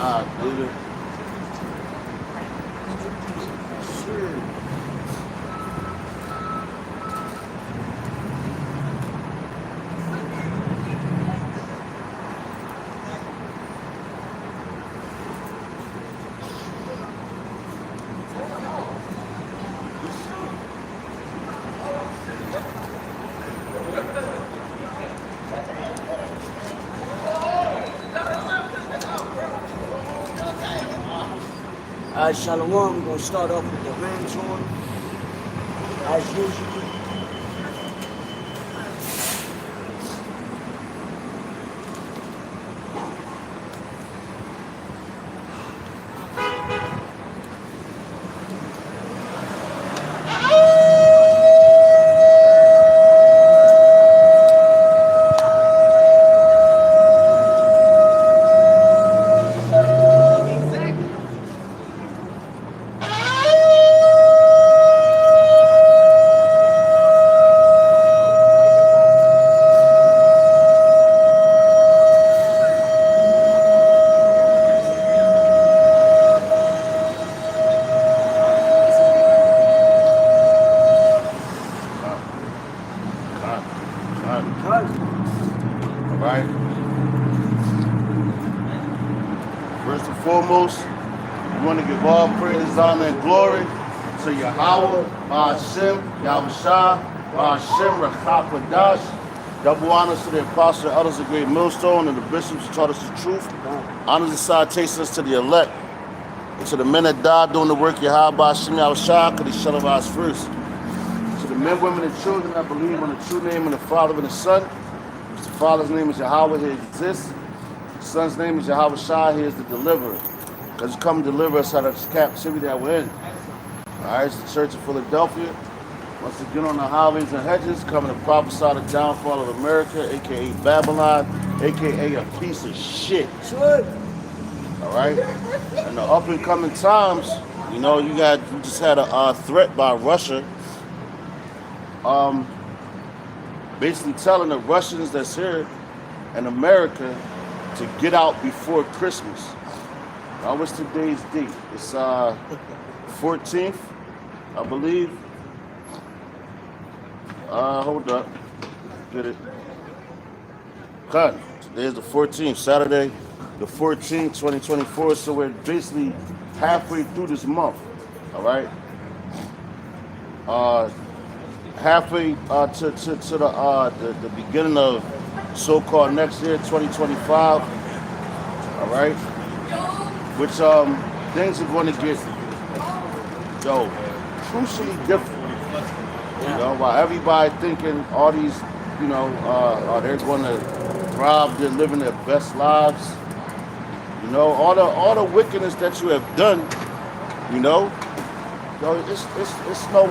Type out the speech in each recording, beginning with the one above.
Dude. Shalom, we're going to start off with the ram's horn, as usual. Alright? First and foremost, we want to give all praise, honor, and glory to Yahweh, Ba'ashem, Yahushua, Ba'ashem, Rachapadash. Double honors to the apostle, elders of Great Millstone, and the bishops who taught us the truth. Honors and salutations to the elect, and to the men that died doing the work of Yahweh, Ba'ashem, Yahushua, because he shall arise first. To the men, women, and children that believe on the true name of the Father and the Son. The Father's name is Yahweh, he exists. The Son's name is Yahweh Shai, he is the deliverer. Because he's come to deliver us out of this captivity that we're in. Alright, it's the Church of Philadelphia. Once again on the highways and hedges, coming to prophesy the downfall of America, aka Babylon, aka a piece of shit. Alright? And the up and coming times, you know, you just had a threat by Russia. Basically telling the Russians that's here in America to get out before Christmas. Now, what's today's date? It's 14th, I believe. Hold up. Get it. Cut. Today is the 14th, Saturday, the 14th, 2024. So we're basically halfway through this month. All right. Halfway to the beginning of so-called next year, 2025. All right, which things are going to get crucially different. You know, while everybody thinking all these, you know, they're going to thrive, they're living their best lives. You know, all the wickedness that you have done. You know, it's no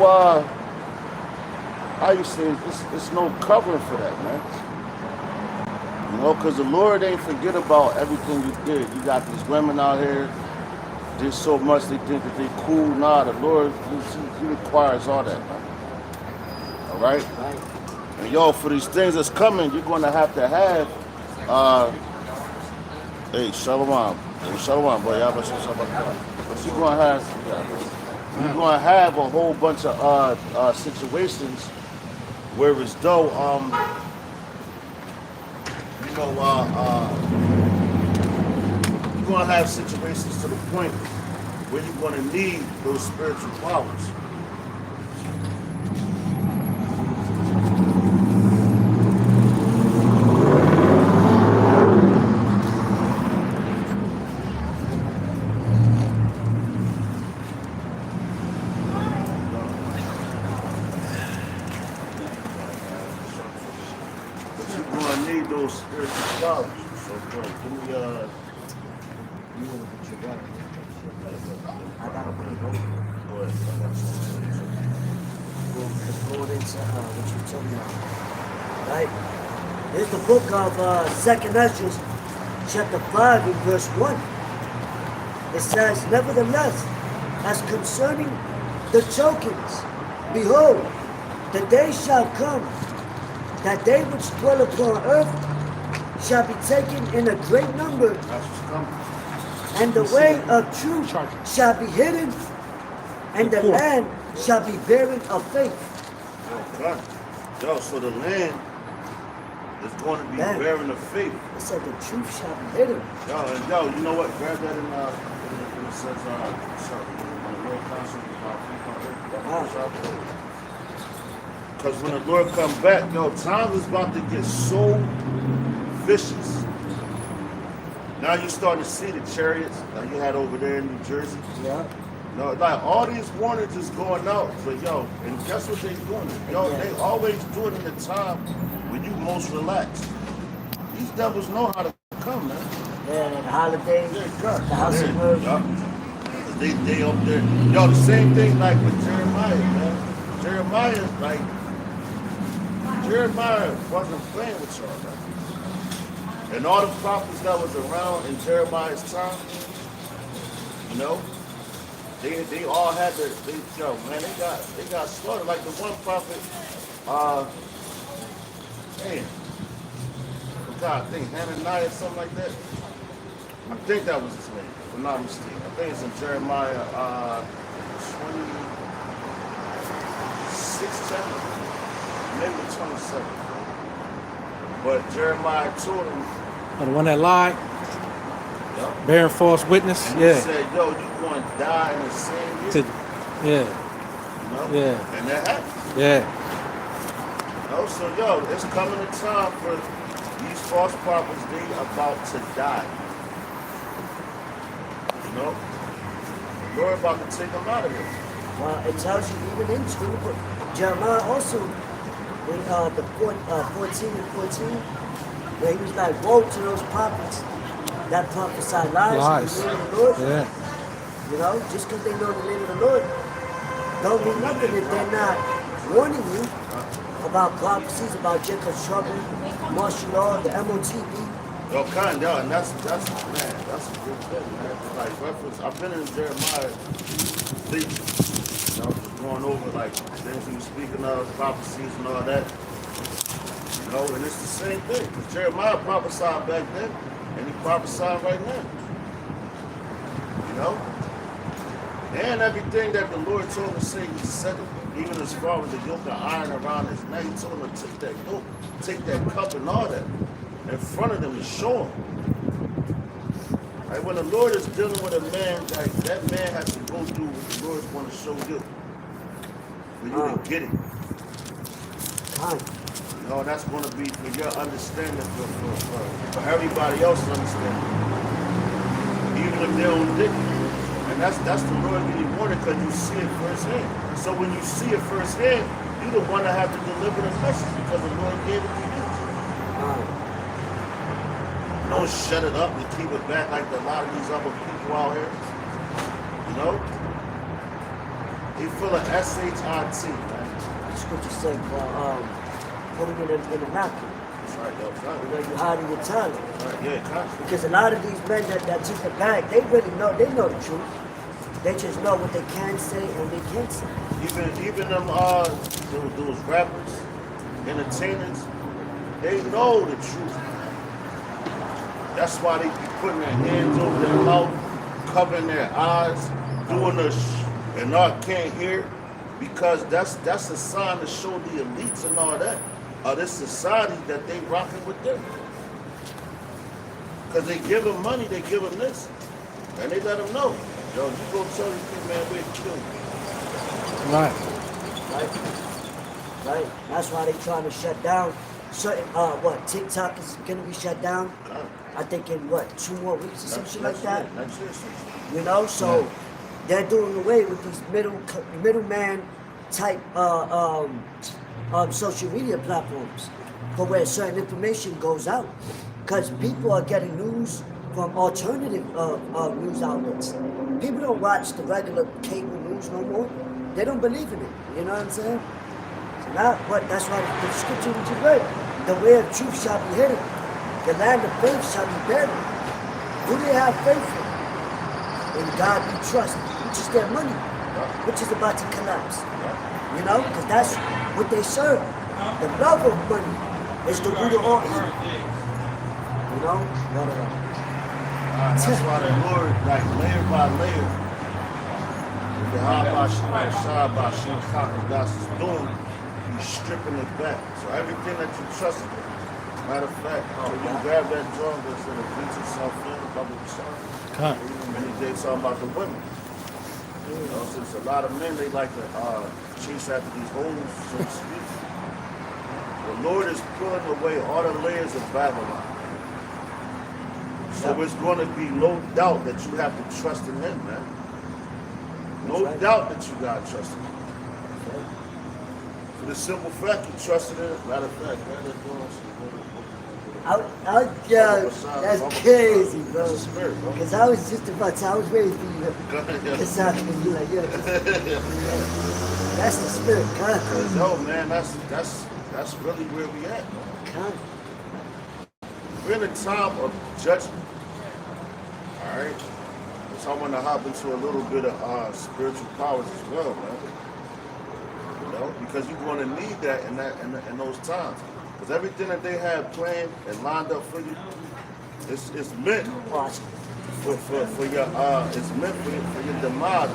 how you say it's no covering for that, man. You know, because the Lord ain't forget about everything you did. You got these women out here, did so much they think that they cool. Nah, the Lord, he requires all that, man. All right? And yo, for these things that's coming, you're going to have, hey, shalom. Hey, shalom, boy. Y'all but you're going to have a whole bunch of situations where as though, you know, you're going to have situations to the point where you're going to need those spiritual powers. Right? Here's the book of 2nd Ezra, chapter 5 and verse 1. It says, nevertheless, as concerning the tokens, behold, the day shall come, that they which dwell upon earth shall be taken in a great number. And the way of truth shall be hidden, and the land shall be barren of faith. Okay. Yo, so the land is going to be bearing the faith. It said the truth shall be hidden. Yo, you know what? Grab that in it says, sorry, when the Lord comes because when the Lord comes back, yo, time is about to get so vicious. Now you starting to see the chariots like you had over there in New Jersey. Yeah. No, like all these warnings is going out, but yo, and guess what they doing? Yo, they always do it in the time when you most relaxed. These devils know how to come, man. Yeah, the holidays, Yeah, the house of worship. Yeah. They up there. Yo, the same thing like with Jeremiah, man. Jeremiah wasn't playing with y'all, man. And all the prophets that was around in Jeremiah's time, you know, they all had their, they got slaughtered. Like the one prophet, I think Hananiah, something like that. I think that was his name, if I'm not mistaken. I think it's in Jeremiah 26 chapter, maybe 27. But Jeremiah told him, the one that lied, bearing false witness. and Yeah. he said, yo, you going to die in the same year. Yeah. You know? Yeah. And that happened. Yeah. You know? So, yo, it's coming a time for these false prophets, they about to die. You know? The Lord about to take them out of here. Well, it tells you even in the book. Jeremiah also, in the 14 and 14, where he was like, woe to those prophets that prophesy lies in the name of the Lord. Yeah. You know, just because they know the name of the Lord, don't mean nothing if they're not warning you about prophecies, about Jacob's trouble, martial law, the MOTB. Yo, and that's a good thing, man. Like reference, I've been in Jeremiah speech, you know, just going over like things he was speaking of, prophecies and all that. You know, and it's the same thing. Because Jeremiah prophesied back then, and he prophesied right now. You know? And everything that the Lord told him to say, he said it. Even as far as the yoke of iron around his neck, he told him to take that yoke, take that cup and all that in front of them and show him. Like when the Lord is dealing with a man, like that man has to go through what the Lord's going to show you. For you to get it. You know, that's going to be for your understanding, for everybody else's understanding. Even if they don't get it. And that's the Lord really wanted because you see it firsthand. So when you see it firsthand, you're the one that have to deliver the message because the Lord gave it to you. Don't shut it up and keep it back like a lot of these other people out here. You know? They full of SHIT, man. The scripture said, putting it in the napkin. That's right, yo. You know, you hiding your talent. Right, yeah, constantly. Because a lot of these men that took the bag, they really know, they know the truth. They just know what they can say and they can't say. Even them those rappers, entertainers, they know the truth. That's why they be putting their hands over their mouth, covering their eyes, doing and all can't hear, because that's a sign to show the elites and all that of this society that they rocking with them. Because they give them money, they give them this, and they let them know. Yo, you go tell these people, man, we'll kill you. Right. That's why they trying to shut down certain, TikTok is going to be shut down. I think in 2 more weeks or some shit like that. You know, so they're doing away with these middleman type social media platforms for where certain information goes out. Because people are getting news from alternative news outlets. People don't watch the regular cable news no more. They don't believe in it. You know what I'm saying? So now, that's why the scripture that you read, the way of truth shall be hidden. The land of faith shall be buried. Who they have faith in? In God we trust, which is their money, which is about to collapse. You know, because that's what they serve. The love of money is the root of all evil. You know? That's why the Lord, like layer by layer, the Habashah is doing, he's stripping it back. So everything that you trusted, matter of fact, when you grab that drum that's in the Vincent Southfield, double song, Cut. and they talking about the women. You know, since a lot of men, they like to chase after these hoes, so to speak. The Lord is pulling away all the layers of Babylon. So it's going to be no doubt that you have to trust in him, man. No doubt that you got to trust in him. For the simple fact you trusted in it, matter of fact, man, they're doing that's crazy, bro. That's the spirit, bro. Because I was just about to, I was waiting for you to sound to be like, yeah, that's the spirit, God. Yo, man, that's really where we at, man. God. We're in a time of judgment. All right? So I want to hop into a little bit of spiritual powers as well, man. You know, because you're going to need that in those times. Because everything that they have planned and lined up for you, it's meant for your it's meant for your demise.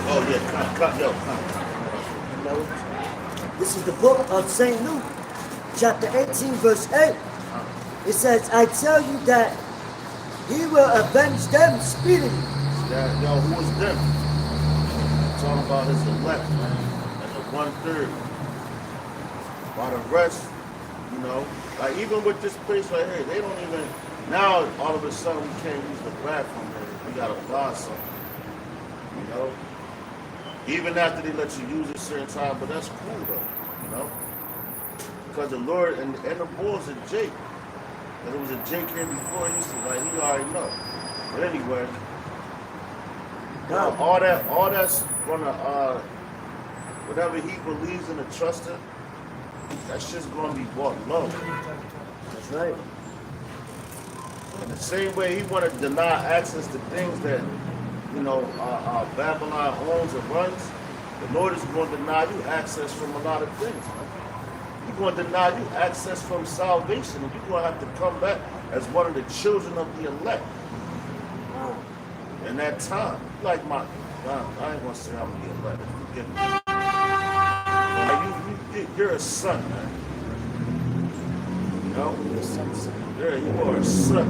Oh yeah, cut. This is the book of St. Luke, chapter 18, verse 8. It says, I tell you that he will avenge them speedily. Yo, who is them? Talking about his elect, man, and the 1/3. While the rest, you know, like even with this place right here, they don't even, now all of a sudden we can't use the bathroom here. We gotta buy something, you know? Even after they let you use it a certain time, but that's cool though, you know? Because the Lord, and the bulls are Jake. And there was a Jake here before, he used to, like, he already know. But anyway, all that's gonna, whatever he believes in and trust in, that's just gonna be bought low. That's right. In the same way he wanna deny access to things that, you know, Babylon owns and runs, the Lord is going to deny you access from a lot of things, man. He's going to deny you access from salvation, and you're going to have to come back as one of the children of the elect. In that time, like I ain't going to say I'm the elect. Forgive me. You're a son, man. You know? Yeah, you are a son.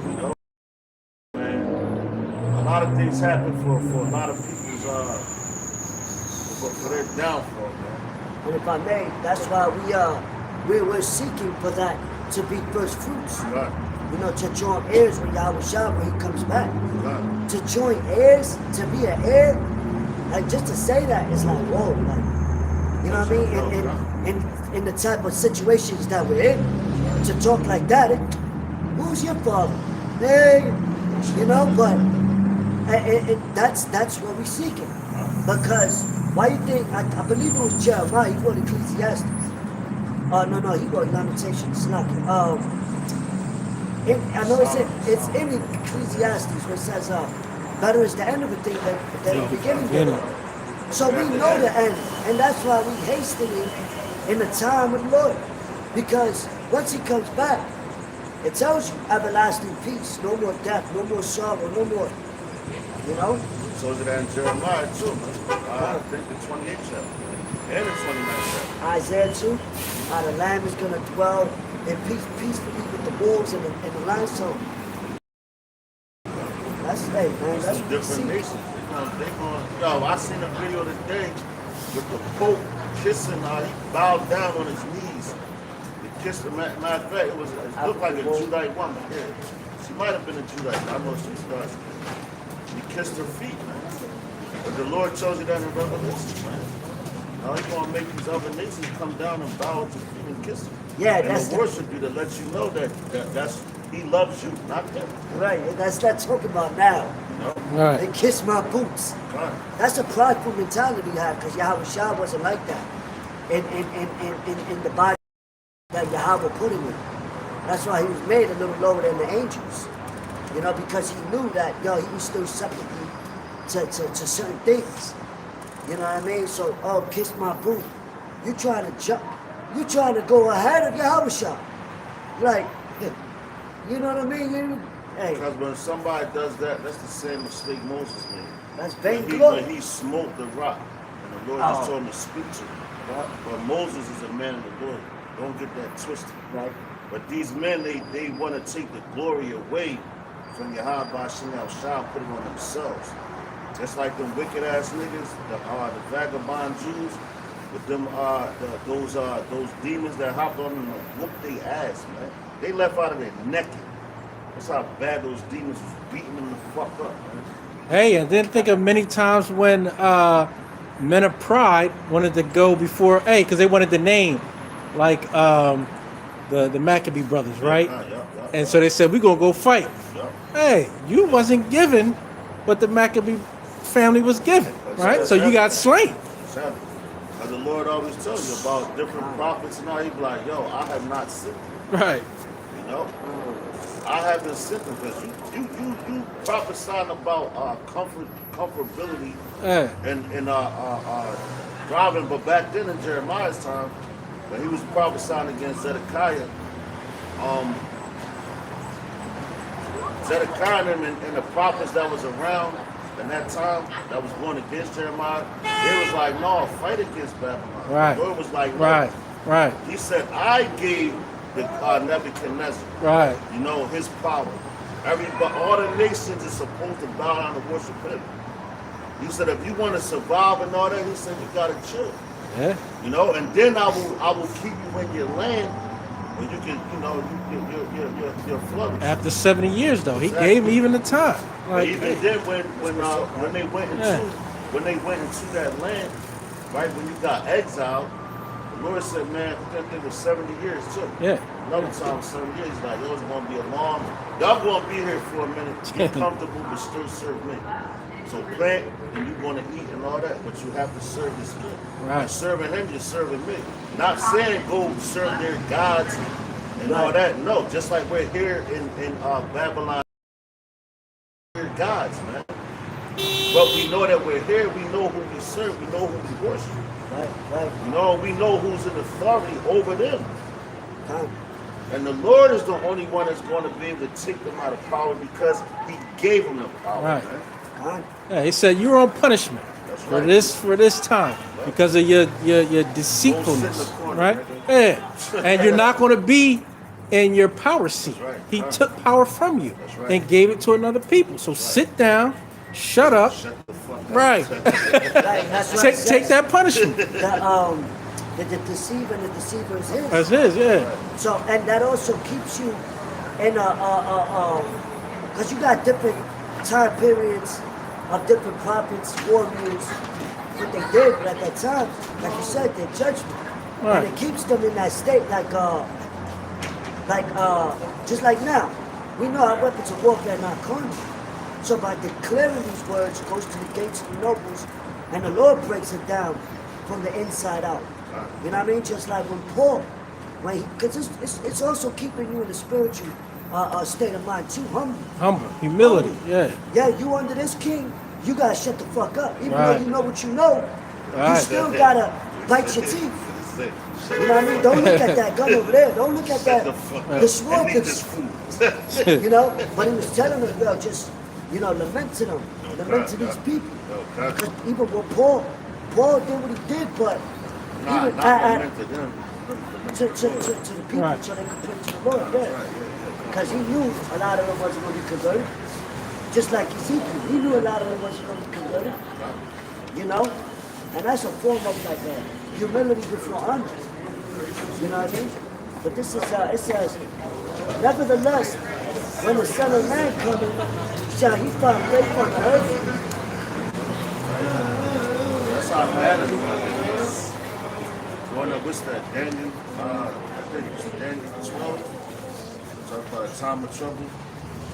You know? Man, a lot of things happen for a lot of people's for their downfall, man. And if I may, that's why we're seeking for that to be first fruits. Right. You know, to join heirs with Yahushua when he comes back. Right. To join heirs, to be an heir, like just to say that is like, whoa, like, you know what I mean? In the type of situations that we're in, to talk like that, who's your father? Hey, you know, but that's what we're seeking. Because why you think, I believe it was Jeremiah, he wrote Ecclesiastes. No, he wrote Lamentations, not I know it's in Ecclesiastes where it says, better is the end of a thing than the beginning of it. So we know the end, and that's why we hastily in the time of the Lord. Because once he comes back, it tells you everlasting peace, no more death, no more sorrow, no more, you know? So is it in Jeremiah too, I think the 28th chapter and the 29th chapter. Isaiah 2, how the Lamb is going to dwell in peacefully with the wolves and the lions. So that's hey man, that's some different nations. Yo, I seen a video today with the Pope kissing. He bowed down on his knees. He kissed him. Matter of fact, it looked like a Judite woman. Yeah, she might have been a Judite. I know she was. He kissed her feet, man. But the Lord chose you that in Revelation, man. Now he's gonna make these other nations come down and bow at your feet and kiss him. Yeah, and that's worship you to let you know that he loves you, not them. right. That's not talking about now. No? Right. They kiss my boots. Right. That's a prideful mentality you have, because Yahushua wasn't like that. In the body that Yahweh put him in. That's why he was made a little lower than the angels. You know, because he knew that, he was still subject to certain things. You know what I mean? So, kiss my boot. You trying to jump? You trying to go ahead of your house shop? Like, you know what I mean? Hey, Because when somebody does that, that's the same mistake Moses made. that's When vainglory. he smote the rock, and the Lord just told him to speak to him. But Moses is a man of the Lord. Don't get that twisted. Right. But these men, they want to take the glory away from Yahweh Bashim Shah and put it on themselves. Just like them wicked ass niggas, the vagabond Jews, with them those demons that hopped on them and whooped their ass, man. They left out of there naked. That's how bad those demons was beating them the fuck up, man. Hey, and then think of many times when men of pride wanted to go before, hey, because they wanted the name, like the Maccabee brothers, right? And so they said, we're going to go fight. Hey, you wasn't given what the Maccabee family was given, right? So you got slain. Exactly. As the Lord always tells you about different prophets and all, he be like, yo, I have not sent them. Right. You know? I haven't sent them because you prophesying about comfortability and driving, but back then in Jeremiah's time, when he was prophesying against Zedekiah, Zedekiah and the prophets that was around in that time that was going against Jeremiah, they was like, no, fight against Babylon. Right. The Lord was like, no. Right. He said, I gave the Nebuchadnezzar, Right. you know, his power. All the nations is supposed to bow down and worship him. He said, if you want to survive and all that, he said, you got to chill. Yeah. You know, and then I will keep you in your land where you can, you know, you're flourish. After 70 years, though, he Exactly. gave me even the time. Like, Even then, when they went into that land, right when you got exiled, the Lord said, man, we're gonna think of 70 years too. Yeah. Another time, 7 years, he's like, yo, it's gonna be a long. Y'all gonna be here for a minute, be comfortable, but still serve me. So plant and you want to eat and all that, but you have to serve this king. Right. And serving him, you're serving me. Not saying go serve their gods and all that. No, just like we're here in Babylon, we're gods, man. But we know that we're here. We know who we serve. We know who we worship. Right. You know, we know who's in authority over them. Time. And the Lord is the only one that's going to be able to take them out of power because He gave them the power, Right. man. Time. yeah, he said you're on punishment That's for right. this time because of your deceitfulness, Go sit in the corner, right? nigga. Yeah, and you're not going to be in your power seat. right. He Right. took power from you That's right. and gave it to another people. So sit down, shut up, Shut the fuck up. right? Right. That's what it take says. that punishment. The deceiver and the deceiver is his. That's his, yeah. So, and that also keeps you in because you got different time periods of different prophets, warriors, what they did at that time. Like you said, their judgment. Right. And it keeps them in that state just like now. We know our weapons of warfare are not carnal. So by declaring these words, it goes to the gates of the nobles, and the Lord breaks it down from the inside out. You know what I mean? Just like when Paul, because it's also keeping you in a spiritual state of mind too, Humble, humility, yeah. Yeah, you under this king, you gotta shut the fuck up. Even Right. though you know what you know, you Right. still gotta bite your teeth. You know what I mean? Don't look at that gun over there. Don't look at that. The sword. You know? But he was telling us, yo, just, lament to them. Lament to these people. Because even when Paul did what he did, but even to the people, Right. so they could praise the Lord. Yeah. Because he knew a lot of them wasn't going to be converted. Just like Ezekiel, he knew a lot of them wasn't going to be converted. You know? And that's a form of like humility before honor. You know what I mean? But this is, it says, nevertheless, when the Son of Man cometh, shall he find faith on the earth? That's how bad it is. What's that? Daniel, I think it's Daniel 12. Talk about a time of trouble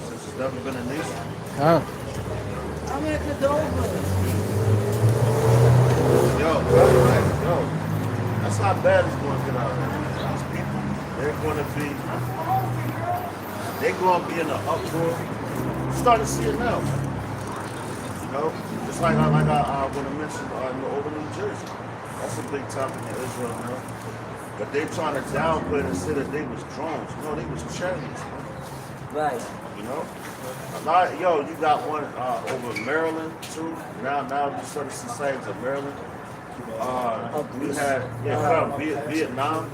since there's never been a nation. Huh? I'm at the door. Yo, that's how bad it's going to get out here. These people, they're going to be in an uproar. You're starting to see it now. You know, just like I want to mention over New Jersey. That's a big topic in Israel, man. But they trying to downplay and say that they was drones. No, they was chariots, man. Right. You know? A lot, yo, you got one over Maryland too. Now you sort of societies of Maryland. We had Vietnam,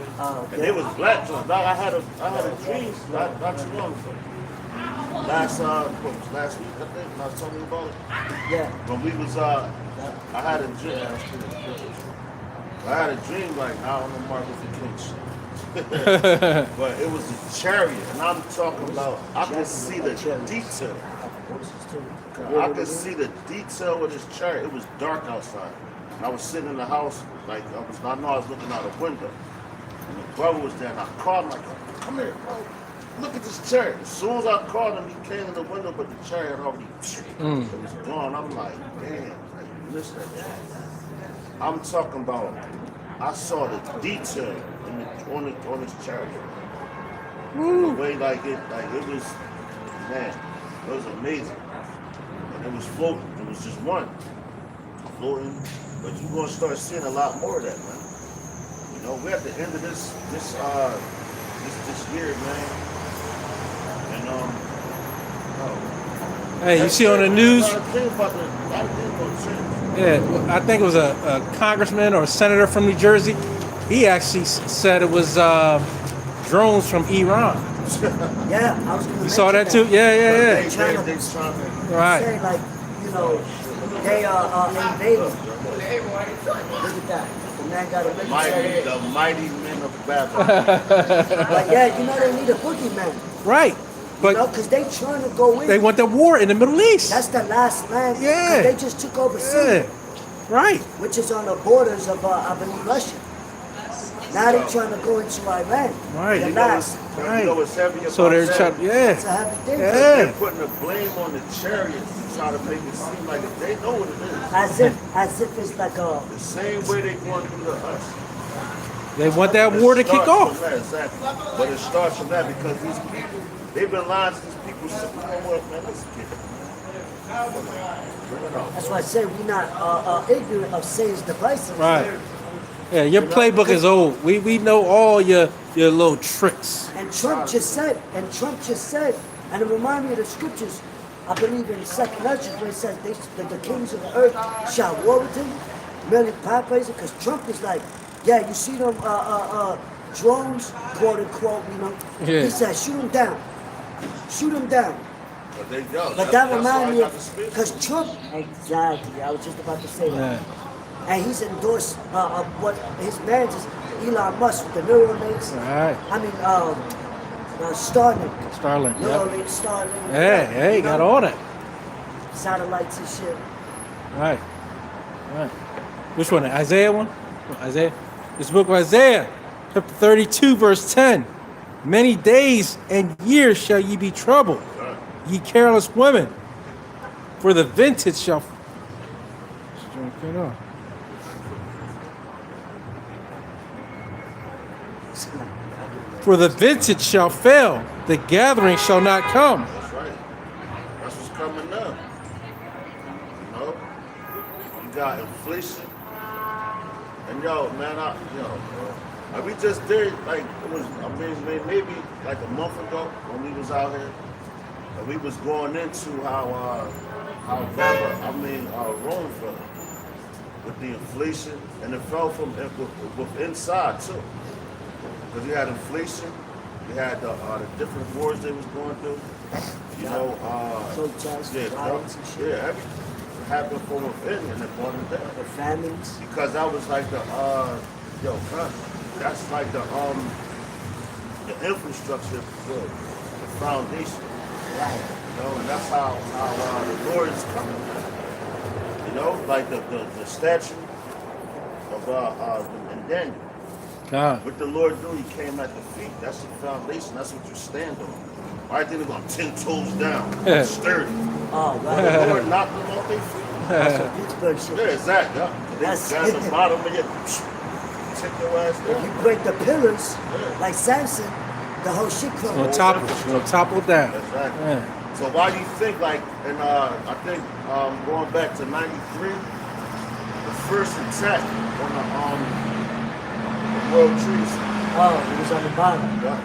and it was black drones. I had a dream not too long ago. Last week, I think, I was talking about it. Yeah. When we was, I had a dream. I had a dream like, I don't know Martin Luther King shit. But it was a chariot, and I'm talking about, I could see the detail. I could see the detail of this chariot. It was dark outside. And I was sitting in the house, like, I know I was looking out a window. And the brother was there, and I called him, like, come here, bro. Look at this chariot. As soon as I called him, he came in the window, but the chariot already, it was gone. I'm like, damn, like, listen to that. I'm talking about, I saw the detail on this chariot. The way, it was, man, it was amazing. And it was floating. It was just one floating. But you're gonna start seeing a lot more of that, man. You know, we're at the end of this year, man. And Hey, you see on the news? A lot of things gonna change. Yeah, well, I think it was a congressman or a senator from New Jersey. He actually said it was drones from Iran. Yeah, I was going to You saw that too? Yeah. They trying to Right. say, like, you know, they are invading. Look at that. The man got a military. the mighty men of Babylon. But yeah, you know they need a boogeyman. Right. You know, But because they trying to go in. they want the war in the Middle East. That's the last land. 'Cause Yeah. They just took over Yeah. Syria, Right. which is on the borders of, I believe, Russia. Now they're trying to go into Iran. Right. The You last. Right. You know what's heavy about So they're that? trying, It's a yeah. heavy thing. Yeah. They're putting the blame on the chariots to try to make it seem like they know what it is. As if it's like a. The same way they going to do to us. They want that war to It kick starts off. from that, exactly. But it starts from that because these people, they've been lying to these people. So, you know what, man, let's get it. Bring it on. That's why I say we're not ignorant of Satan's devices. Right. Yeah, your playbook is old. We know all your little tricks. And Trump just said, and it reminded me of the scriptures, I believe in Second Ezra, where it says that the kings of the earth shall war with him. Merely paraphrasing, because Trump is like, yeah, you see them drones, quote unquote, you know. Yeah. He said, shoot them down. Shoot them down. But they go. But that reminded me of, because Trump, exactly, I was just about to say that. Yeah. And he's endorsed what his man is Elon Musk with the Neuralink. Right. I mean, Starlink. Starlink. Yep. Neuralink, Starlink. Yeah, you got all that. Satellites and shit. Right. Right. Which one? The Isaiah one? Isaiah? This book of Isaiah, chapter 32, verse 10. Many days and years shall ye be troubled, ye careless women, for the vintage shall. For the vintage shall fail, the gathering shall not come. That's right. That's what's coming up. You know? You got inflation. And yo, man, we just did, like, it was, I mean, maybe like a month ago when we was out here, and we was going into how Rome fell with the inflation, and it fell from with inside too. Because you had inflation, you had the different wars they was going through, you know, Protests, violence and shit. yeah, everything happened from within and it brought it down. The famines. Because that was like that's like the infrastructure, the foundation. Right. You know, and that's how the Lord is coming. You know, like the statue of in Daniel. God. What the Lord do, he came at the feet. That's the foundation. That's what you stand on. I think they're going 10 toes down, sturdy. Oh, The right. Lord knocked them off their feet. That's some Pittsburgh shit. Yeah, exactly. Yeah. They That's- got the bottom of your take your ass If you down. break the pillars, like Samson, the whole shit Gonna crumbles. topple down. Exactly. Yeah. So why do you think, like, and I think going back to '93, the first attack on the World Trade Center. Oh, it was on the bottom. Yeah.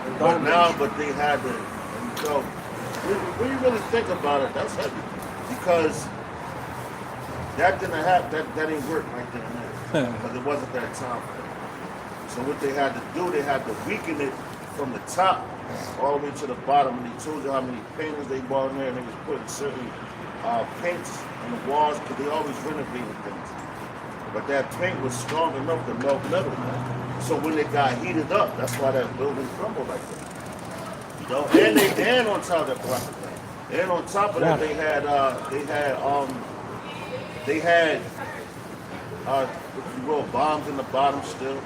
The But bottom now, was- but they had to, and so when you really think about it, that's heavy because that didn't happen. That didn't work right then and there because it wasn't that time for them. So what they had to do, they had to weaken it from the top all the way to the bottom. And they told you how many painters they brought in there, and they was putting certain paints on the walls because they always renovating things. But that paint was strong enough to melt metal, man. So when it got heated up, that's why that building crumbled like that. You know, and on top of that block, and on top of that, they had if you will, bombs in the bottom still,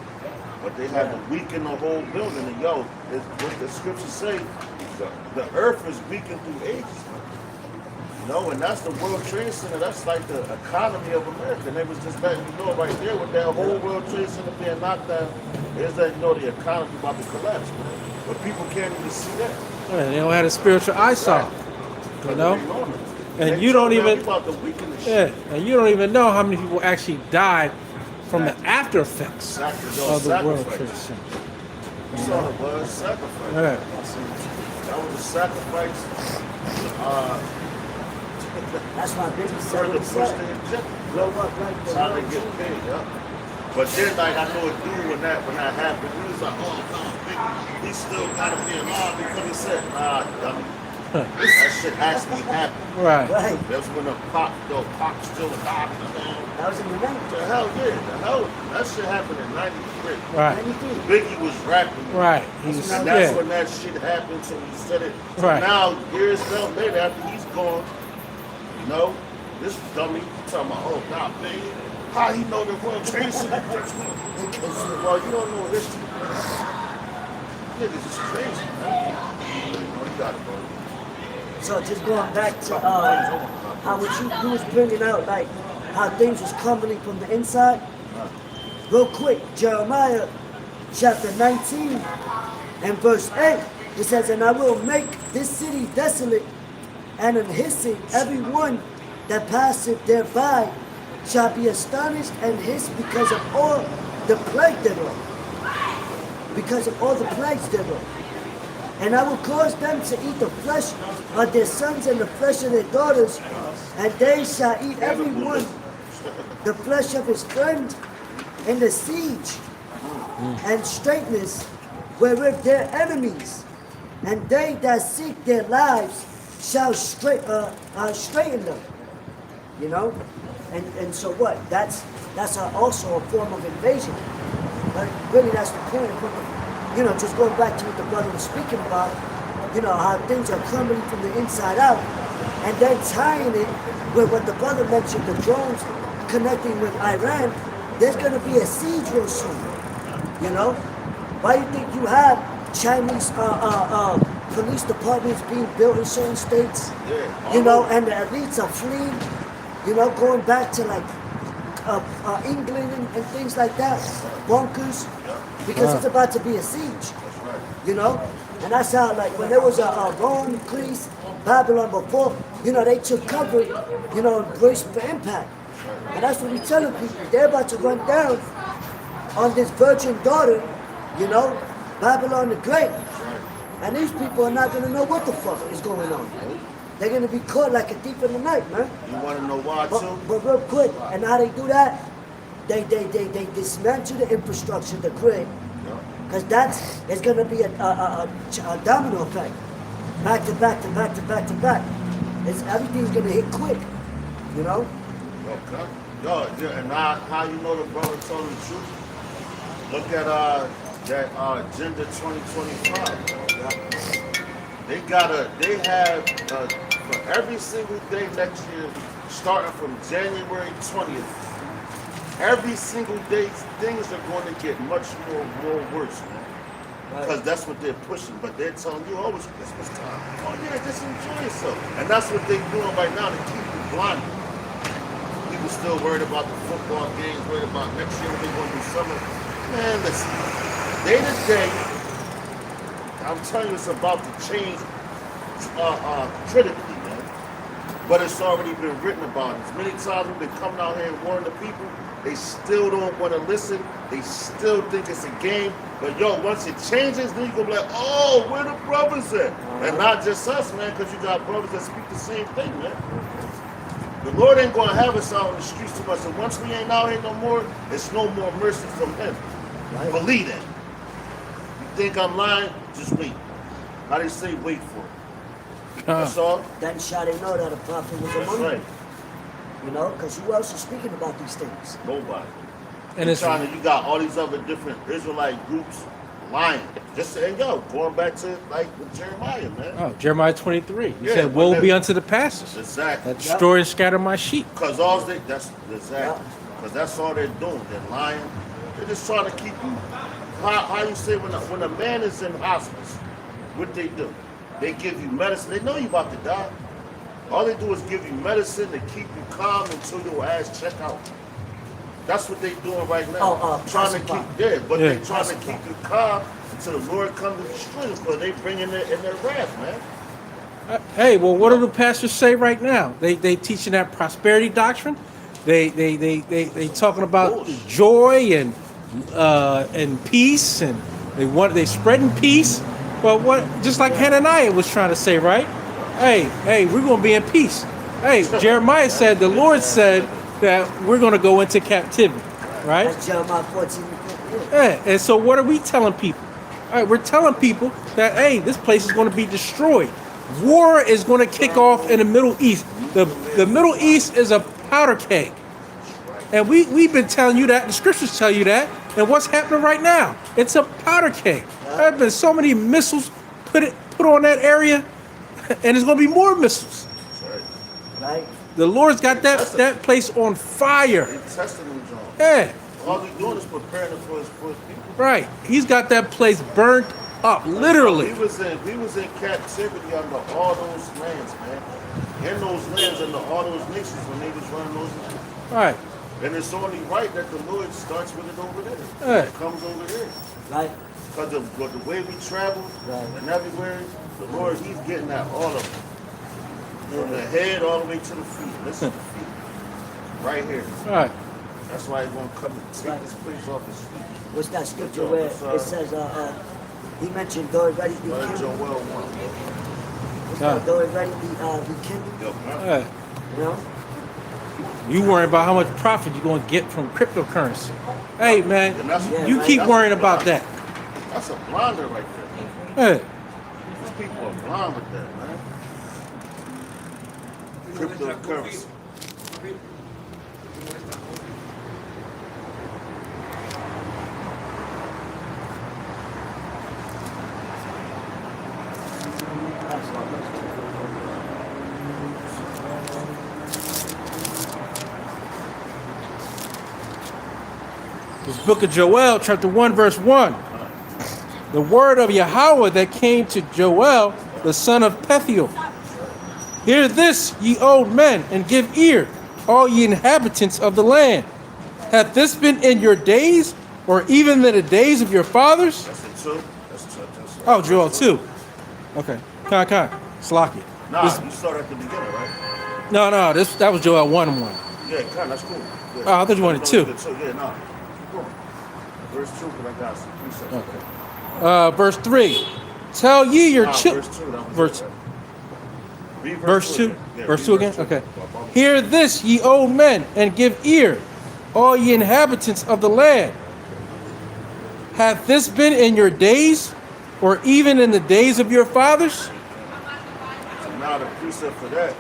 but they had to weaken the whole building. And yo, what the scriptures say, the earth is weakened through ages. You know, and that's the World Trade Center. That's like the economy of America. And they was just letting you know right there with that whole World Trade Center being knocked down, is that you know the economy about to collapse. But people can't even see that. Yeah, they don't have a spiritual eyesight. You know? And you don't even about the weakness. yeah, and you don't even know how many people actually died from the after effects of the World Trade Center. That's all it was, sacrifice. Yeah. That was a sacrifice. That's why Biggie said Further what he push said. the agenda. Blow up like the How they World get Trade. paid, yeah. But then, like, I know a dude when that happened, he was like, oh, no, he still gotta be alive because he said, nah, dummy. That shit actually happened. Right. Right. That's when the Pac still alive, man. That was in the 90s. The hell, yeah, the hell, that shit happened in 93. Right. 93. Biggie was rapping. Right. He's And that's yeah. when that shit happened, so he said it. So Right. now, years later, after he's gone, you know, this dummy talking about, oh, nah, Biggie, how he know the World Trade Center? Well, you don't know history. Niggas is crazy, man. You got it, bro. So just going back to how what you was bringing out, like how things was crumbling from the inside. Real quick, Jeremiah chapter 19 and verse 8, it says, and I will make this city desolate, and in hissing every one that passeth thereby shall be astonished and hiss because of all the plague thereof. Because of all the plagues thereof. And I will cause them to eat the flesh of their sons and the flesh of their daughters, and they shall eat every one the flesh of his friend in the siege and straitness wherewith their enemies, and they that seek their lives shall straighten them. You know? And so what? That's also a form of invasion. But really that's the point. You know, just going back to what the brother was speaking about, you know, how things are crumbling from the inside out, and then tying it with what the brother mentioned, the drones connecting with Iran, there's going to be a siege real soon, you know? Why do you think you have Chinese police departments being built in certain states, you know, and the elites are fleeing, you know, going back to like England and things like that, bunkers, because it's about to be a siege, you know? And that's how, like, when there was a Rome, Greece, Babylon before, you know, they took cover, you know, and braced for impact. And that's what we're telling people. They're about to run down on this virgin daughter, you know, Babylon the Great. And these people are not going to know what the fuck is going on. They're going to be caught like a thief in the night, man. You want to know why, too? But real quick, and how they do that, they dismantle the infrastructure, the grid, because it's going to be a domino effect, back to back to back to back to back. Everything's going to hit quick, you know. Okay. Yo, yeah, and how you know the brother told the truth? Look at that Agenda 2025. They have for every single day next year, starting from January 20th. Every single day, things are going to get much more worse, man. Because that's what they're pushing. But they're telling you, oh, it's Christmas time. Oh, yeah, just enjoy yourself. And that's what they're doing right now to keep you blind. People still worried about the football games, worried about next year when they're going to do summer. Man, listen. Day to day, I'm telling you, it's about to change critically, man. But it's already been written about. As many times we've been coming out here and warning the people, they still don't want to listen. They still think it's a game. But yo, once it changes, then you gonna be like, oh, where the brothers at? And not just us, man, because you got brothers that speak the same thing, man. The Lord ain't gonna have us out in the streets too much. And once we ain't out here no more, it's no more mercy from Him. Right. Believe that. You think I'm lying? Just wait. How they say, wait for it. That's all. Then shall they know that a prophet was That's among right. them. You know, because who else is speaking about these things? Nobody. And it's You got all these other different Israelite groups lying. Just saying, yo, going back to like with Jeremiah, man. Jeremiah 23. He Yeah, said, but "Woe then- be unto the pastors Exactly. that destroy and scatter my sheep." Because all they that's exactly. Because that's all they're doing. They're lying. They're just trying to keep you. How you say when a man is in hospice, what they do? They give you medicine. They know you about to die. All they do is give you medicine to keep you calm until your ass check out. That's what they're doing right now. Trying to keep they're trying to keep you calm until the Lord comes to destroy you. Because they bring in their wrath, man. Hey, well, what do the pastors say right now? They teaching that prosperity doctrine. They talking about joy and peace, and they spreading peace. But what? Just like Hananiah was trying to say, right? Hey, we're gonna be in peace. Hey, Jeremiah said the Lord said that we're gonna go into captivity, right? That's Jeremiah 14. Yeah. And so what are we telling people? All right, we're telling people that hey, this place is going to be destroyed. War is going to kick off in the Middle East. The Middle East is a powder keg. And we've been telling you that. The scriptures tell you that. And what's happening right now? It's a powder keg. There have been so many missiles put on that area, and there's going to be more missiles. Right? The Lord's got that place on fire. He's testing them, John. Yeah. All he's doing is preparing them for his people. Right. He's got that place burnt up, literally. He was in captivity under all those lands, man. In those lands, under all those nations when they was running those lands. Right. And it's only right that the Lord starts with it over there. Right. It comes over here. Right? Because the way we travel and everywhere, the Lord, He's getting at all of them. From the head all the way to the feet. Listen to the feet. Right here. Right. That's why He's going to come and take this place off His feet. What's that scripture where it says, he mentioned, though it ready to be kindled? Joel 1. What's that, though it ready to be kindled? Right. You know? You worrying about how much profit you're going to get from cryptocurrency. Hey, man, And that's- you keep worrying about that. That's a blinder right there. Hey, These people are blind with that, man. Cryptocurrency. this book of Joel, chapter 1, verse 1. The word of Yahweh that came to Joel, the son of Pethiel. Hear this, ye old men, and give ear, all ye inhabitants of the land. Hath this been in your days, or even in the days of your fathers? That's it too. That's Oh, Joel 2. Okay. Con. Slocky. Nah, you start at the beginning, right? No, that was Joel 1. Yeah, that's cool. Yeah. Oh, I thought you wanted 2. Yeah, nah. Keep going. Verse 2, because I got some precepts. Okay. Verse 3. Tell ye your children. Verse 2. That was Verse. it, right? Read Verse 2? Yeah, Verse read 2 again? Okay. Hear this, ye old men, and give ear, all ye inhabitants of the land. Hath this been in your days, or even in the days of your fathers? So now the precept for that,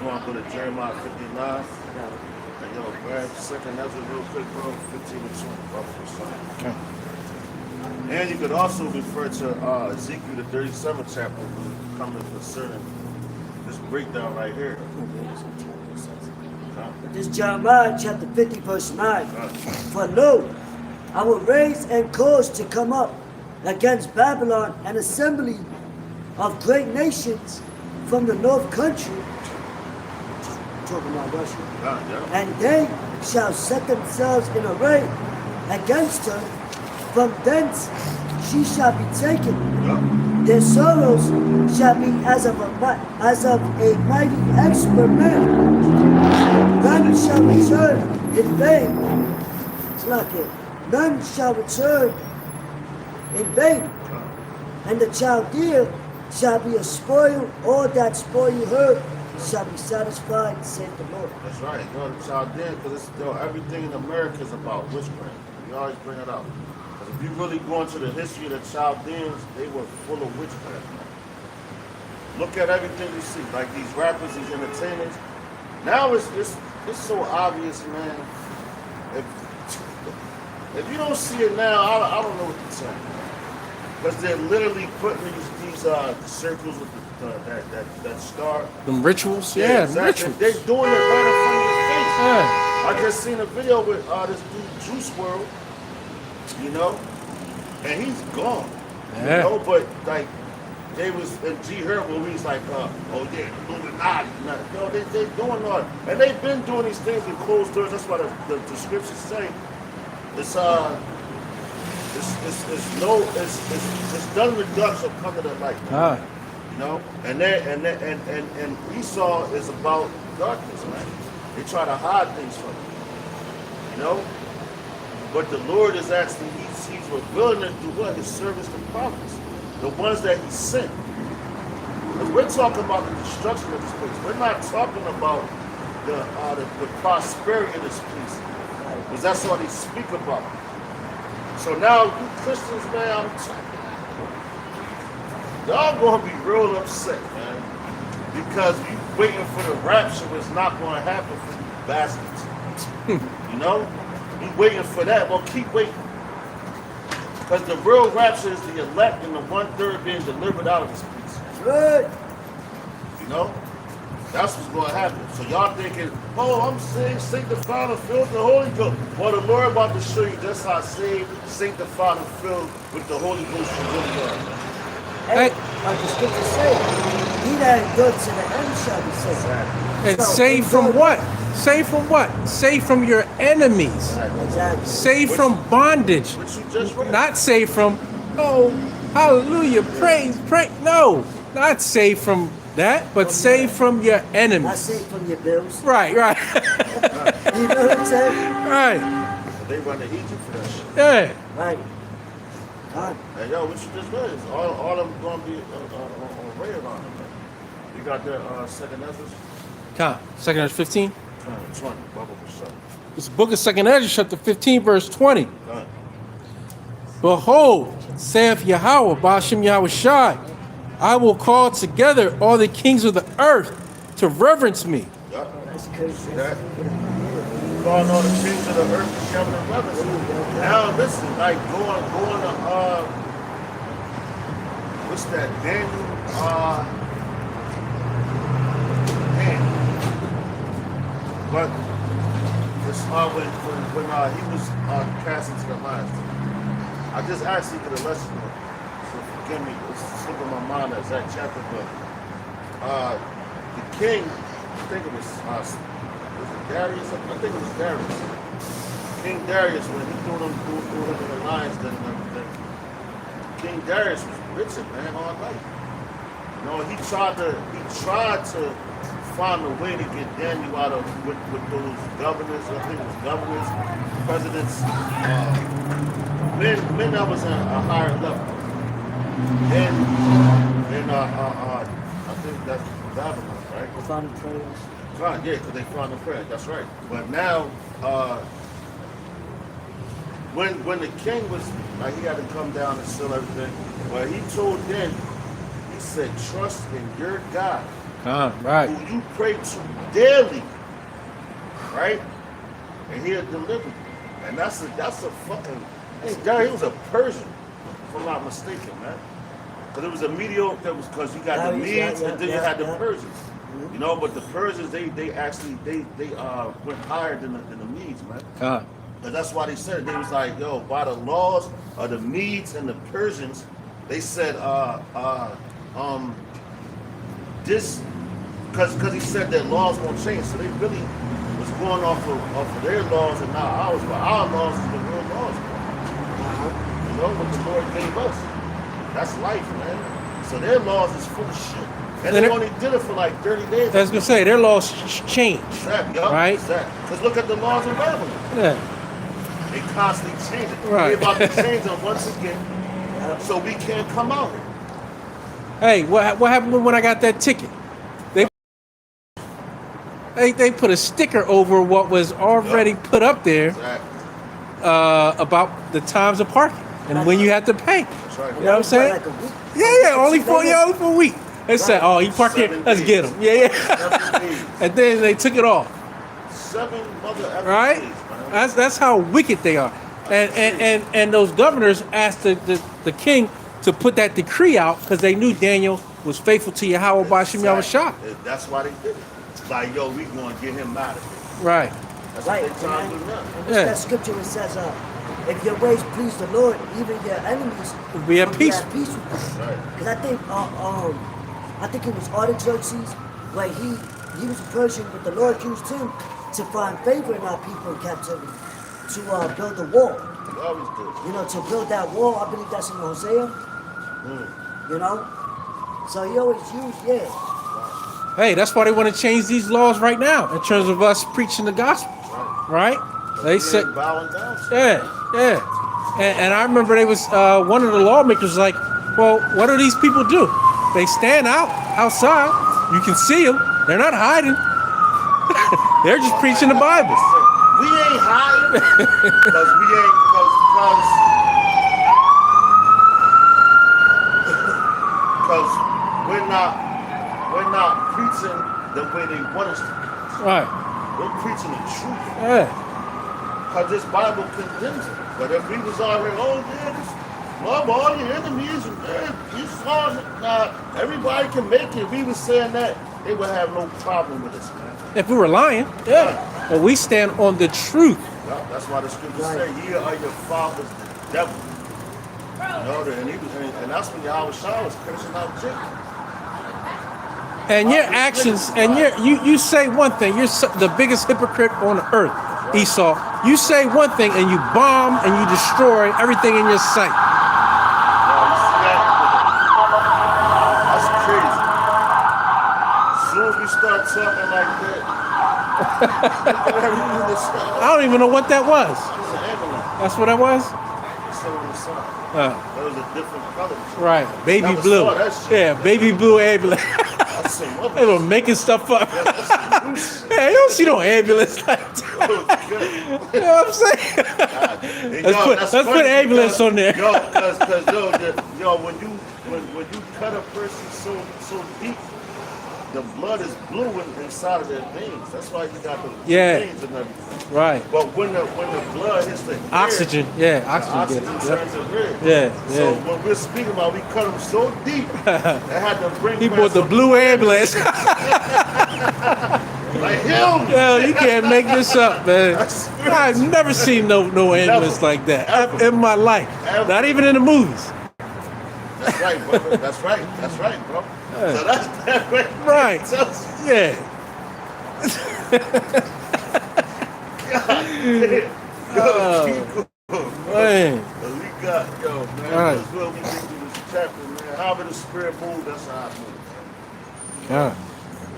you want to go to Jeremiah 59. And yo, grab second Ezra real quick, bro. 15 and 20. Okay. And you could also refer to Ezekiel the 37th chapter, coming concerning this breakdown right here. This is Jeremiah chapter 50, verse 9. For lo, I will raise and cause to come up against Babylon an assembly of great nations from the north country, talking about Russia, and they shall set themselves in array against her. From thence she shall be taken, Their sorrows shall be as of a mighty expert man. None shall return in vain. It's not it. None shall return in vain. And the Chaldean shall be a spoil. All that spoil you heard shall be satisfied, saith the Lord. That's right. Go to Chaldean because everything in America is about witchcraft. We always bring it up. Because if you really go into the history of the Chaldeans, they were full of witchcraft. Look at everything you see, like these rappers, these entertainers. Now it's so obvious, man. If you don't see it now, I don't know what to say. Because they're literally putting these circles with that star. Them rituals, yeah, exactly. rituals. They're doing it right in front of your face. Yeah. I just seen a video with this dude Juice WRLD, you know, and he's gone. Yeah. You know, but like they was in G Herbo, he's like, oh yeah, Illuminati. You know, they doing all, and they've been doing these things in closed doors. That's why the scriptures say it's done in the dark shall come to the light. You know, and Esau is about darkness, man. They try to hide things from you. You know, but the Lord is actually he's revealing it through what his servants, the prophets, the ones that he sent. Because we're talking about the destruction of this place. We're not talking about the prosperity of this place, because that's all they speak about. So now, you Christians, man, I'm telling you, y'all gonna be real upset, man, because you waiting for the rapture was not gonna happen for you bastards. You know, you waiting for that. Well, keep waiting, because the real rapture is the elect and the 1/3 being delivered out of this place. Good. You know, that's what's gonna happen. So y'all thinking, oh, I'm saved, sanctified, and filled with the Holy Ghost. Well, the Lord about to show you just how saved, sanctified, and filled with the Holy Ghost you really are. Hey, like the scripture say, he that endures to the end shall be saved. And So, saved from what? Saved from what? Saved from your enemies. Exactly. Saved from bondage. Which you just read. Not saved from, oh, hallelujah, praise. No, not saved from that, but saved from your Not enemies. saved from your bills. Right. You know what I'm saying? Right. They run to Egypt for that shit. Yeah. Right. God. And yo, what you just read is all of them gonna be on radar on them. You got that second Ezra? Come, 2nd Ezra 15. 20, Bubba Bashar. This book of 2nd Ezra, chapter 15, verse 20. Done. Behold, saith Yahweh, Ba'ashem Yahweh Shai, I will call together all the kings of the earth to reverence me. Yup. That's crazy. That. Calling all the kings of the earth to show them reverence. Now listen, like going to what's that? Daniel but it's when he was cast into the lions. I just actually did a lesson on it. So forgive me, it's slipping my mind that exact chapter, but the king, I think it was it Darius? I think it was Darius. King Darius, when he threw him in the lions, then King Darius was rich, man, all night. You know, he tried to find a way to get Daniel out of with those governors. I think it was governors, presidents, men that was at a higher level. And I think that's Babylon, right? The final prayers. Right, yeah, because they found the prayer. That's right. But now, when the king was like, he had to come down and seal everything. But he told them, he said, trust in your God, Right. who you pray to daily, right? And he'll deliver you. And that's a fucking. Hey, Gary, he was a Persian, if I'm not mistaken, man. Because it was a mediocre. That was because you got the Medes and then you had the Persians. You know, but the Persians they went higher than the Medes, man. And that's why they said it. They was like, yo, by the laws of the Medes and the Persians, they said this because he said that laws won't change. So they really was going off of their laws and not ours. But our laws is the real laws. You know what the Lord gave us. That's life, man. So their laws is full of shit. And Then they it- only did it for like 30 days. I was gonna say their laws change, Exactly, yup, right? exactly. Because look at the laws in Babylon. Yeah, They constantly change it. Right. We're about to change them once again, so we can't come out here. Hey, what happened when I got that ticket? They put a sticker over what was already put up there Exactly. about the times of parking and when you have to pay. That's right. You know what I'm saying? Like a week. Yeah, only for a week. They said, "Oh, he parked here. 7 Let's days. get him." Yeah. 7 days. And then they took it off. 7 mother effing Right? days, man. That's how wicked they are. And those governors asked the king to put that decree out because they knew Daniel was faithful to Yahweh Bashim Yahushua. That's why they did it. Like, yo, we gonna get him out of here. Right. That's Right. what they trying to do now. And Yeah. that scripture it says, if your ways please the Lord, even your enemies Be at will peace. at peace with you. Right. Because I think it was Artaxerxes where he was a Persian, but the Lord used him to find favor in our people in captivity to build a wall. We always do. You know, to build that wall. I believe that's in Hosea. You know, so he always used Hey, that's why they want to change these laws right now in terms of us preaching the gospel. Right? They said, ain't bowing down. yeah. And I remember they was one of the lawmakers was like, well, what do these people do? They stand outside. You can see them. They're not hiding. They're just preaching the Bible. We ain't hiding because we ain't because we're not preaching the way they want us to preach. Right. We're preaching the truth. Yeah. Because this Bible condemns it. But if we was already, love all your enemies, you saw it. Nah, everybody can make it. We was saying that, they would have no problem with us, man. If we were lying, yeah. But we stand on the truth. Yeah, that's why the scriptures say, ye are your fathers, the devil. You know, and that's when Yahushua was cursing out Jacob. And your actions, and you say one thing, you're the biggest hypocrite on earth, Esau. You say one thing and you bomb and you destroy everything in your sight. Now, you see that? That's crazy. As soon as we start talking like that, look at everything that's I don't even know what that was. It's an ambulance. That's what that was? It's on the side. Uh, That was a different color. right, baby Never blue. saw that shit. Yeah, baby blue ambulance. That's some other They were making stuff up. Hey, you don't see no ambulance like that. You know what I'm saying? Let's put ambulance on there. Yo, because when you cut a person so deep, the blood is blue inside of their veins. That's why you got the veins and everything. Right. But when the blood hits the Oxygen. air, Yeah, the oxygen. oxygen turns it red. Yeah, So yeah. when we're speaking about, we cut them so deep, they had to bring He back bought the some- blue ambulance. like him. Yo, you can't make this up, man. I've never seen no ambulance like that in my life. Ever. Not even in the movies. That's right, brother. That's right, bro. So that's that right. Right. Yeah. Man. But we got, man. Right. That's what we get through this chapter, man. However the spirit moves, that's how I move. God.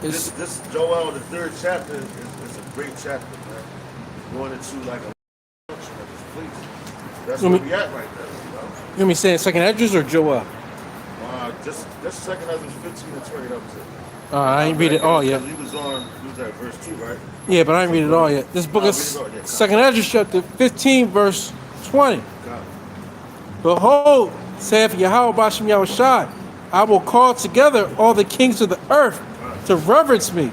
This Joel, the 3rd chapter, is a great chapter, man. Going into like a function of this place. That's where we at right now, you know. You hear me saying second Esdras or Joel? Just 2nd Ezra 15 and 20, that was it. I ain't read it all yet. He was at verse 2, right? Yeah, but I ain't read it all yet. This book I'll is read it all, yeah. second Esdras chapter 15, verse 20. God. Behold, saith Yahweh Bashim Yahushua, I will call together all the kings of the earth to reverence me,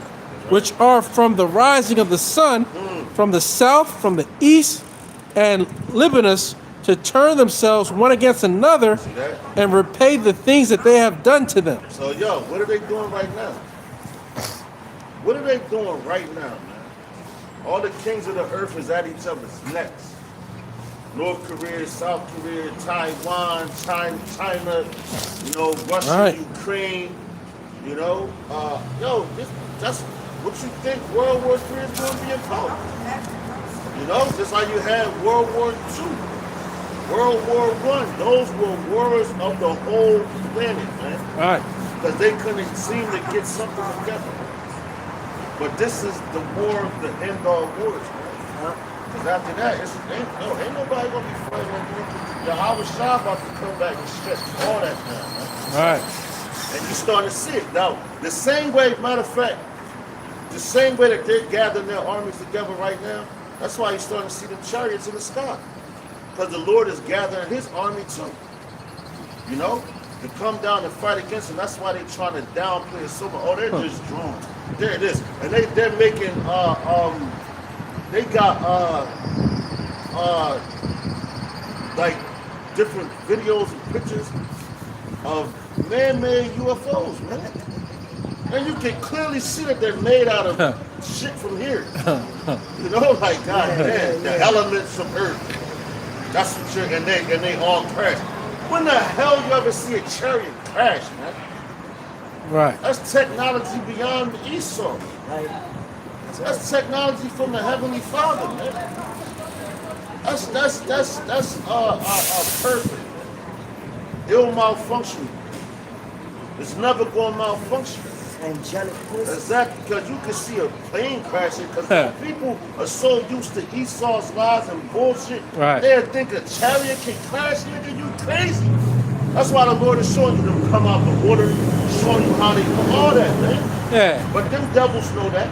which are from the rising of the sun, from the south, from the east, and Libanus, to turn themselves one against another See that? and repay the things that they have done to them. So, yo, what are they doing right now? What are they doing right now, man? All the kings of the earth is at each other's necks. North Korea, South Korea, Taiwan, China, you know, Russia, Right. Ukraine, you know. That's what you think World War III is going to be about. You know, just like you had World War II. World War One, those were wars of the whole planet, man. All right. Because they couldn't seem to get something together. But this is the war of the end all wars, man. Because after that, ain't nobody gonna be fighting no more. Yahweh Shah about to come back and stretch all that down, man. All right. And you starting to see it. Now, the same way, matter of fact, the same way that they're gathering their armies together right now, that's why you're starting to see the chariots in the sky. Because the Lord is gathering his army too. You know? To come down and fight against him. That's why they're trying to downplay it so much. Oh, they're just drones. There it is. And they're making they got like different videos and pictures of man-made UFOs, man. And you can clearly see that they're made out of shit from here. You know, like God damn, the elements of Earth. That's what you're and they all crash. When the hell you ever see a chariot crash, man? Right. That's technology beyond Esau. Right. That's technology from the Heavenly Father, man. That's perfect. It'll malfunction. It's never going to malfunction. Angelic forces. Exactly, because you can see a plane crashing. Because people are so used to Esau's lies and bullshit. Right. They think a chariot can crash, nigga. You crazy. That's why the Lord is showing you them come out the water, showing you how they do all that, man. Yeah. But them devils know that.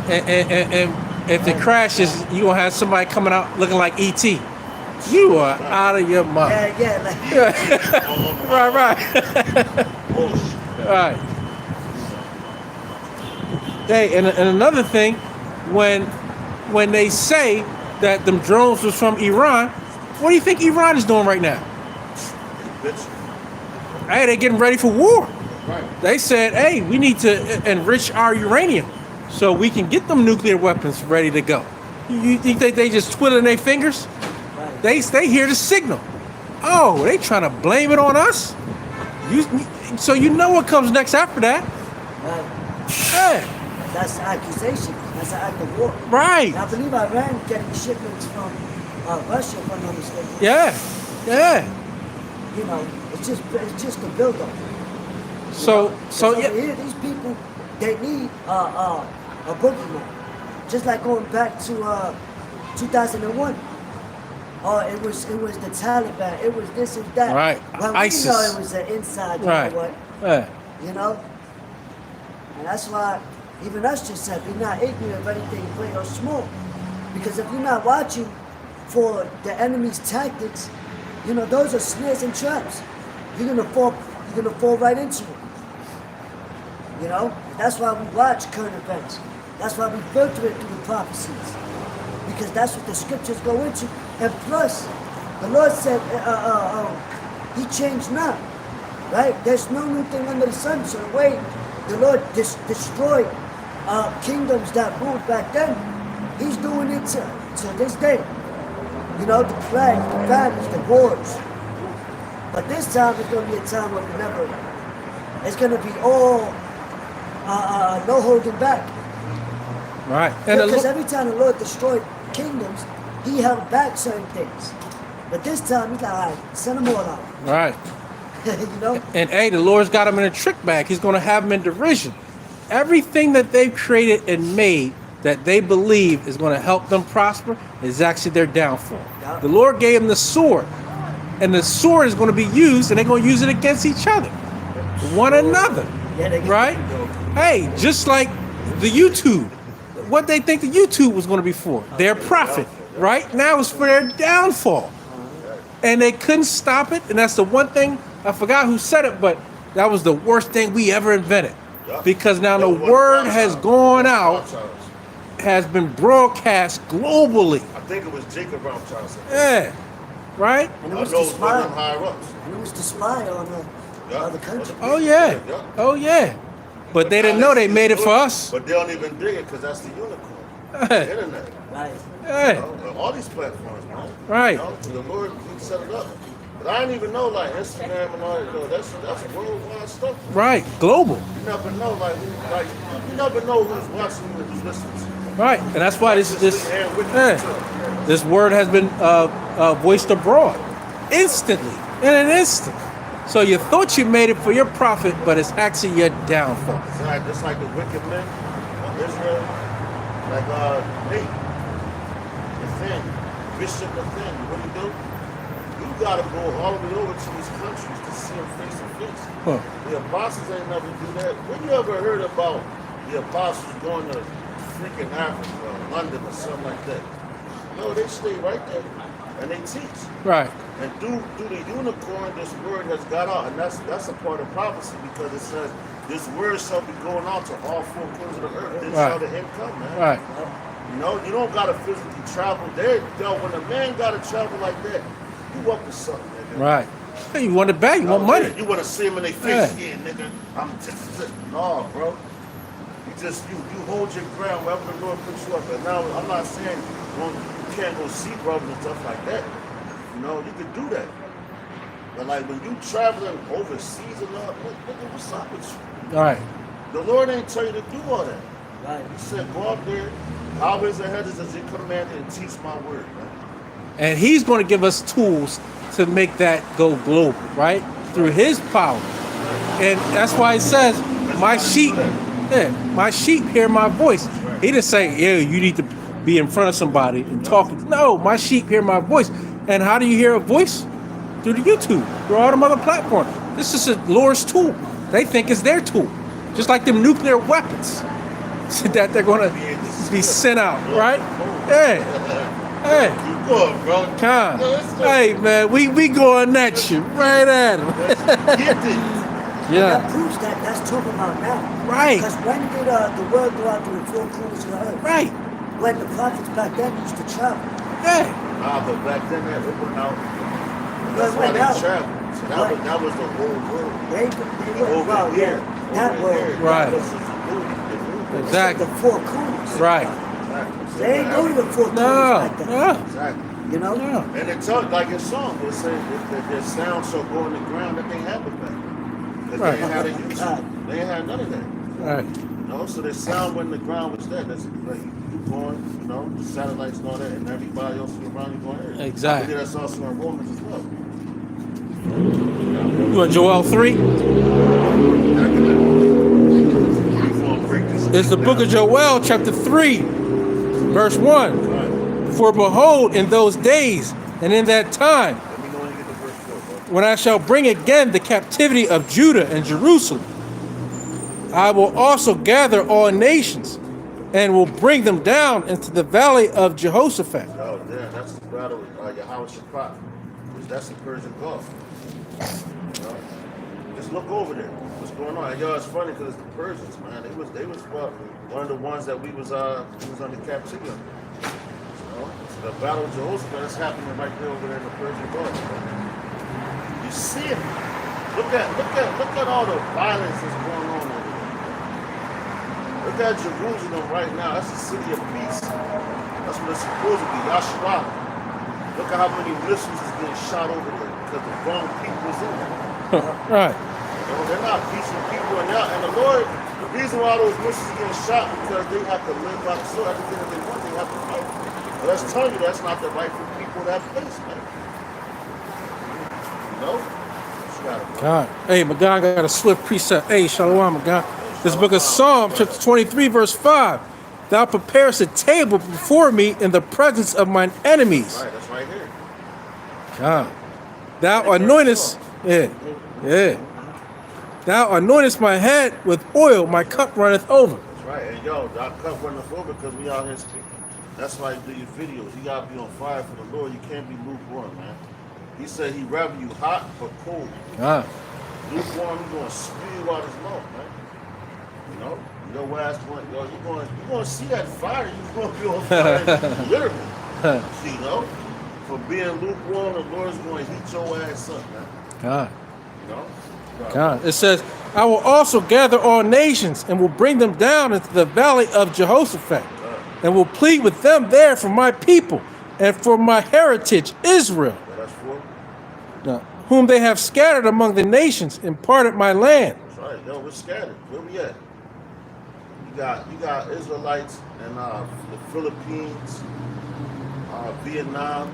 And if the crash is, you gonna have somebody coming out looking like E.T. You are out of your mind. Yeah, like Right. Bullshit. Right. Hey, and another thing, when they say that them drones was from Iran, what do you think Iran is doing right now? Bitch. Hey, they're getting ready for war. Right. They said, hey, we need to enrich our uranium so we can get them nuclear weapons ready to go. You think they just twiddling their fingers? right. They hear the signal. Oh, they trying to blame it on us? So you know what comes next after that. Right. Yeah, That's an accusation. That's an act of war. right. I believe Iran getting shipments from Russia, if I'm not mistaken. Yeah. You know, it's just a build-up. So over yeah. here, these people, they need a boogeyman. Just like going back to 2001. It was the Taliban. It was this and that. Right. Well, ISIS. we know it was an inside. You Right. know what? Yeah. You know? And that's why even us just said, be not ignorant of anything great or small. Because if you're not watching for the enemy's tactics, you know, those are snares and traps. You're gonna fall right into it. You know? That's why we watch current events. That's why we filter it through the prophecies. Because that's what the scriptures go into. And plus, the Lord said, He changed not. Right? There's no new thing under the sun. So the way the Lord destroyed kingdoms that ruled back then, He's doing it to this day. You know, the plagues, the famines, the wars. But this time is going to be a time where it's going to be all no holding back. Right. And Because every time the Lord destroyed kingdoms, He held back certain things. But this time, He's like, all right, send them all out. right. You know? And hey, the Lord's got them in a trick bag. He's going to have them in derision. Everything that they've created and made that they believe is going to help them prosper is actually their downfall. Yeah. The Lord gave them the sword, and the sword is going to be used, and they're going to use it against each other, one another. Yeah, they Right? Hey, just like the YouTube. What they think the YouTube was going to be for? Their profit. Right? Now it's for their downfall. And they couldn't stop it. And that's the one thing, I forgot who said it, but that was the worst thing we ever invented. Because now the word has gone out, has been broadcast globally. I think it was Jacob Rothschild. Yeah. Right? And it I was know to it's one of them spy. higher ups. And it was to spy on the other country. Oh, yeah. Oh, yeah. But they didn't know they made it for us. But they don't even dig it because that's the unicorn. The internet. Right. Hey. You know, all these platforms, man. Right. You know, the Lord He set it up. But I didn't even know like Instagram and all that. That's worldwide stuff. Right. Global. You never know, like you never know who's watching you and who's listening to you. Right. And that's why this And with yeah. you, too. This word has been voiced abroad instantly, in an instant. So you thought you made it for your profit, but it's actually your downfall. Exactly. Just like the wicked men of Israel, like Nate, Nathan, Bishop Nathan, what do? You gotta go all the way over to these countries to see them face to face. Huh. The apostles ain't never do that. When you ever heard about the apostles going to freaking Africa or London or something like that? No, they stay right there and they teach. Right. And through the unicorn, this word has got out, and that's a part of prophecy because it says this word shall be going out to all four corners of the earth. Then shall the end come, man. Right. You know, you don't gotta physically travel there. Yo, when a man gotta travel like that, you up to something, nigga. Right. Hey, you want it back? You want money? You want to see them in their face? Yeah, nigga. I'm just no, bro. You hold your ground wherever the Lord puts you up. And now I'm not saying you can't go see brothers and stuff like that. You know, you can do that. But like when you traveling overseas and all, what's up with you? All right. The Lord ain't tell you to do all that. Right. He said, go out there, always ahead as you commanded and teach my word, man. And he's going to give us tools to make that go global, right? Through his power. And that's why it says, my sheep hear my voice. He didn't say, yeah, you need to be in front of somebody and talk. No, my sheep hear my voice. And how do you hear a voice? Through the YouTube, through all them other platforms. This is a Lord's tool. They think it's their tool. Just like them nuclear weapons that they're going to be sent out, right? Hey. You good, bro. Con. Hey, man, we going at you. Right at him. Yeah. That proves that's talking about now. Right. Because when did the word go out to the four corners of the earth? Right. When the prophets back then used to travel. Hey. But back then they went out. That's why they traveled. So that was the whole world. They went, well, here. yeah. That world. Right. Exactly. The four corners. Right. They ain't go to the four corners like that. No. Exactly. You know? No. And it tells, like your song, it says that their sound shall go on the ground. That ain't happened back then. Because Right. they ain't had a YouTube. They ain't had none of that. Right. You know, so the sound when the ground was there. That's like you going, you know, the satellites and all that, and everybody else around you going here. Exactly. I believe that's also in Romans as well. You want Joel 3? It's the book of Joel, chapter 3, verse 1. For behold, in those days and in that time, Let me know when you get to verse 4, bro. when I shall bring again the captivity of Judah and Jerusalem, I will also gather all nations and will bring them down into the valley of Jehoshaphat. Oh, damn, that's the battle with Yahweh Shaphat. That's the Persian Gulf. You know? Just look over there. What's going on? And, yo, it's funny because the Persians, man, they was one of the ones that we was under captivity under. You know? So the battle of Jehoshaphat is happening right there over there in the Persian Gulf. You see it. Look at all the violence that's going on over there. Look at Jerusalem right now. That's a city of peace. That's what it's supposed to be. Yahshua. Look at how many missiles is getting shot over there because the wrong people is in there. Right. You know, they're not peaceful people. And the Lord, the reason why those missiles getting shot because they have to live by the sword. Everything that they want, they have to fight. But let's tell you, that's not the rightful people that place, man. You know? God. Hey, my God, I got a swift precept. Hey, Shalom, my God. This book of Psalms, chapter 23, verse 5. Thou preparest a table before me in the presence of mine enemies. Right, that's right here. God. Thou anointest, Thou anointest my head with oil, my cup runneth over. That's right. And yo, our cup runneth over because we out here speaking. That's why you do your videos. You gotta be on fire for the Lord. You can't be lukewarm, man. He said he rather you hot or cold. Lukewarm, he's gonna spew you out his mouth, man. You know? Your ass going, you're gonna see that fire. You're gonna be on fire literally. You know? For being lukewarm, the Lord's gonna heat your ass up, man. God. You know? God. It says, I will also gather all nations and will bring them down into the valley of Jehoshaphat and will plead with them there for my people and for my heritage, Israel, That's for. whom they have scattered among the nations and parted my land. That's right. Yo, we're scattered. Where we at? You got Israelites in the Philippines, Vietnam,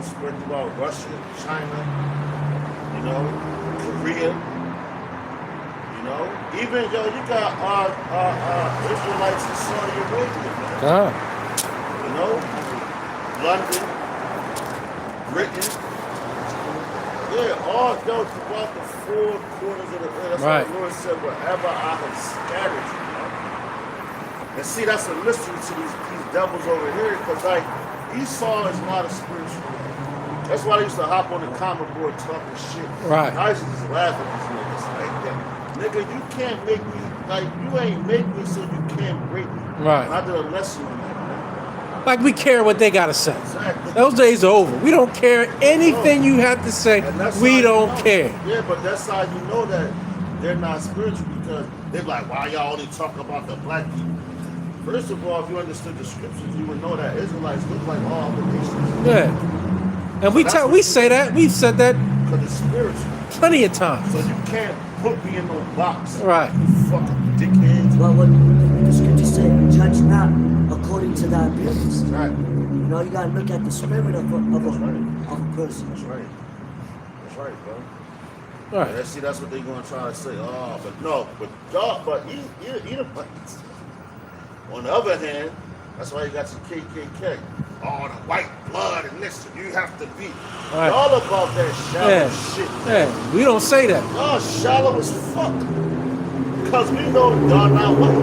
spread throughout Russia, China, Korea, even you got Israelites in Saudi Arabia, man. London, Britain, all throughout the 4 corners of the earth. That's why the Lord said, wherever I have scattered you. And see, that's a mystery to these devils over here, because like Esau is not a spiritual. That's why they used to hop on the comic board talking shit. Right. I used to just laugh at these niggas like that. Nigga, you can't make me, like, you ain't make me so you can't break me. Right. And I did a lesson on that, man. Like we care what they gotta say. Exactly. Those days are over. We don't care anything you have to say. We don't care. Yeah, but that's how you know that they're not spiritual, because they're like, why y'all only talk about the black people? First of all, if you understood the scriptures, you would know that Israelites look like all other nations. Yeah. And we say that. We've said that because it's spiritual. Plenty of times. So you can't put me in no box. Right. You fucking dickheads. Well, what the scriptures say, judge not according to thy appearance. Right. You gotta look at the spirit of a person. That's right. That's right, bro. Right. Yeah, see, that's what they're gonna try to say. Oh, but no, but Edomites. On the other hand, that's why you got your KKK. All the white blood and listen, you have to be. Right. All about that shallow shit. Yeah, we don't say that. Oh, shallow as fuck. Because we know y'all not white.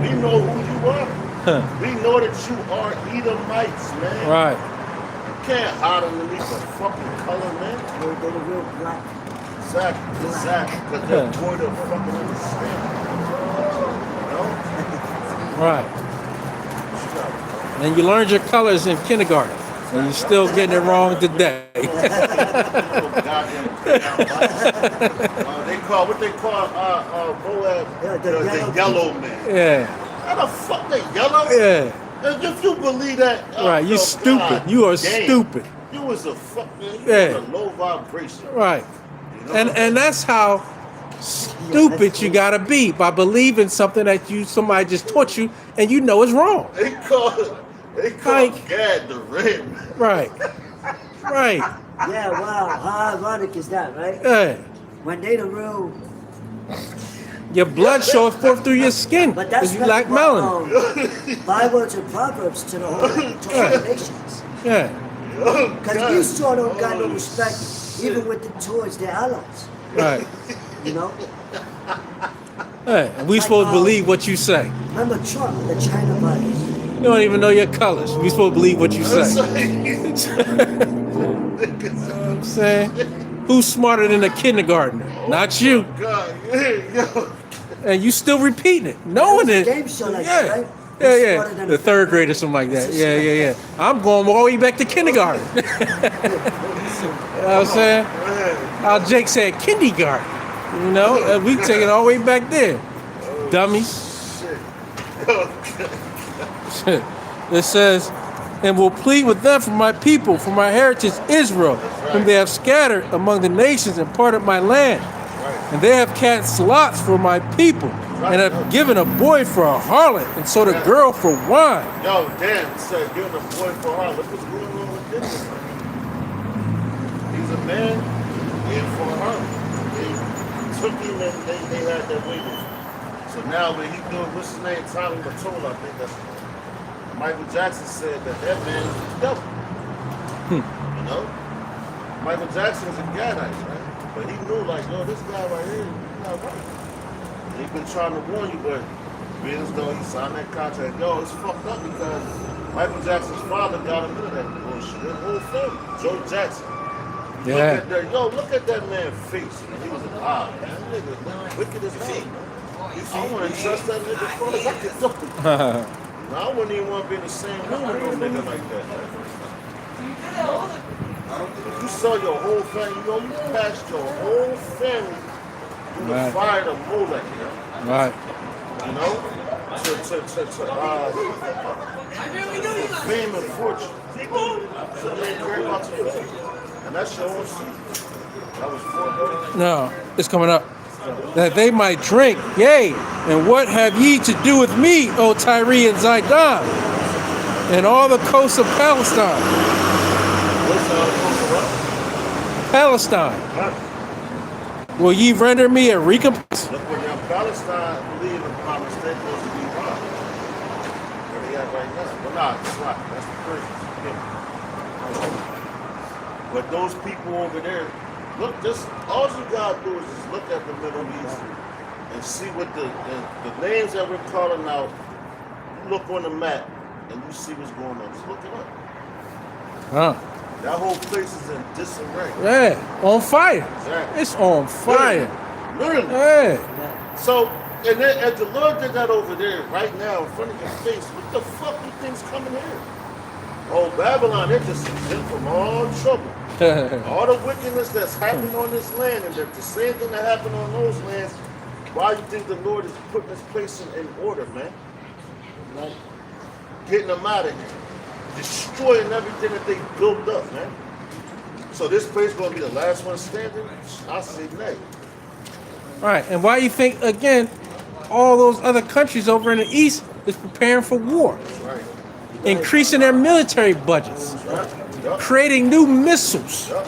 We know who you are. We know that you are Edomites, man. Right. You can't hide underneath a fucking color, man. They're the real black. Exactly. Because they're going to fucking understand. Right. And you learned your colors in kindergarten, and you're still getting it wrong today. They call Moab the yellow man. Yeah. How the fuck they yellow? Yeah. And if you believe that, Right. You stupid. God, You are damn. stupid. You was a fucking Yeah. a low vibration. Right. And that's how stupid you gotta be, by believing something that somebody just taught you and you know is wrong. They call Like- Gad the red man. Right. Right. Yeah, wow. How ironic is that, right? Yeah. When they the real. Your blood shows forth through your skin But that's because you lack melanin. Bywords and proverbs to all the nations. Yeah. Because Esau don't got no respect even towards their allies. Right. Hey, and we supposed to believe what you say. Remember Trump, the China virus. You don't even know your colors. We supposed to believe what you say. You know what I'm saying? Who's smarter than a kindergartner? Not you. God, And you still repeating it, knowing There it. was a game show like Yeah. that, right? Yeah. The 3rd grade or something like that. Yeah. I'm going all the way back to kindergarten. You know what I'm saying? How Jake said kindergarten. And we take it all the way back there. Dummies. It says, and will plead with them for my people, for my heritage Israel, whom they have scattered among the nations and parted my land. And they have cast lots for my people, and have given a boy for a harlot, and sold a girl for wine. Yo, damn, said giving a boy for her. Look what's going on with this. He's a man, and for her. They took him and they had their way with him. So now when he doing, what's his name? Tommy Mottola, I think that's Michael Jackson said that man is the devil. Michael Jackson is a Gadite, right? But he knew, like, yo, this guy right here, he's not right. He's been trying to warn you, but being as though he signed that contract, yo, it's fucked up because Michael Jackson's father got him into that bullshit. His whole family, Joe Jackson. Yeah. Look at that man's face. Man. He was alive, man. That nigga look wicked as hell. I want to trust that nigga as far as I can do. I wouldn't even want to be in the same room with no nigga like that, man. If you saw your whole family, you passed your whole family through the fire to Molech, Right. to fame and fortune. So they ain't care about your family. And that's your own secret. That was 4 days. No, it's coming up. That they might drink, yea, and what have ye to do with me, O Tyre and Zidon? and all the coasts of Palestine. What's what? Palestine. Huh? Will ye render me a recompense? Look, when you're in Palestine, believe in promise, they're supposed to be wrong. Where they at right now? Well, nah, it's not. That's the Persians. Yeah. But those people over there, look, just all you gotta do is just look at the Middle East and see what the names that we're calling out. You look on the map and you see what's going on. Just look it up. Huh. That whole place is in disarray. Yeah, on fire. Exactly. It's on fire. Literally. Yeah. So, and then as the Lord did that over there, right now, in front of your face, what the fuck do you think's coming here? Oh, Babylon, they're just exempt from all trouble. All the wickedness that's happening on this land, and the same thing that happened on those lands, why you think the Lord is putting this place in order, man? Like, getting them out of here. Destroying everything that they built up, man. So this place gonna be the last one standing? I say nay. Right, and why you think, again, all those other countries over in the East is preparing for war, Right. increasing their military budgets, Yup. creating new missiles Yup.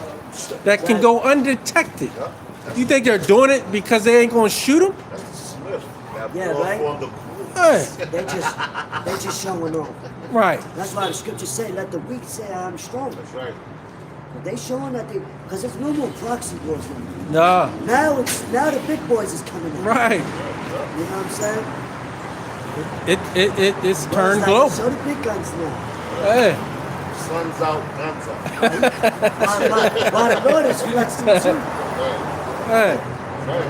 that can go undetected. Yup. You think they're doing it because they ain't gonna shoot them? That's Smith. That Yeah, blood right. formed the Hey, They just showing off. right. That's why the scriptures say, "Let the weak say I'm strong." That's right. But they showing that they, because there's no more proxy wars anymore. Nah, Now the big boys is coming in. right. You know what I'm saying? It's turned Like, global. show the big guns now. Hey, Sun's out, guns out. While the Lord is flexing too. Right. hey, Right.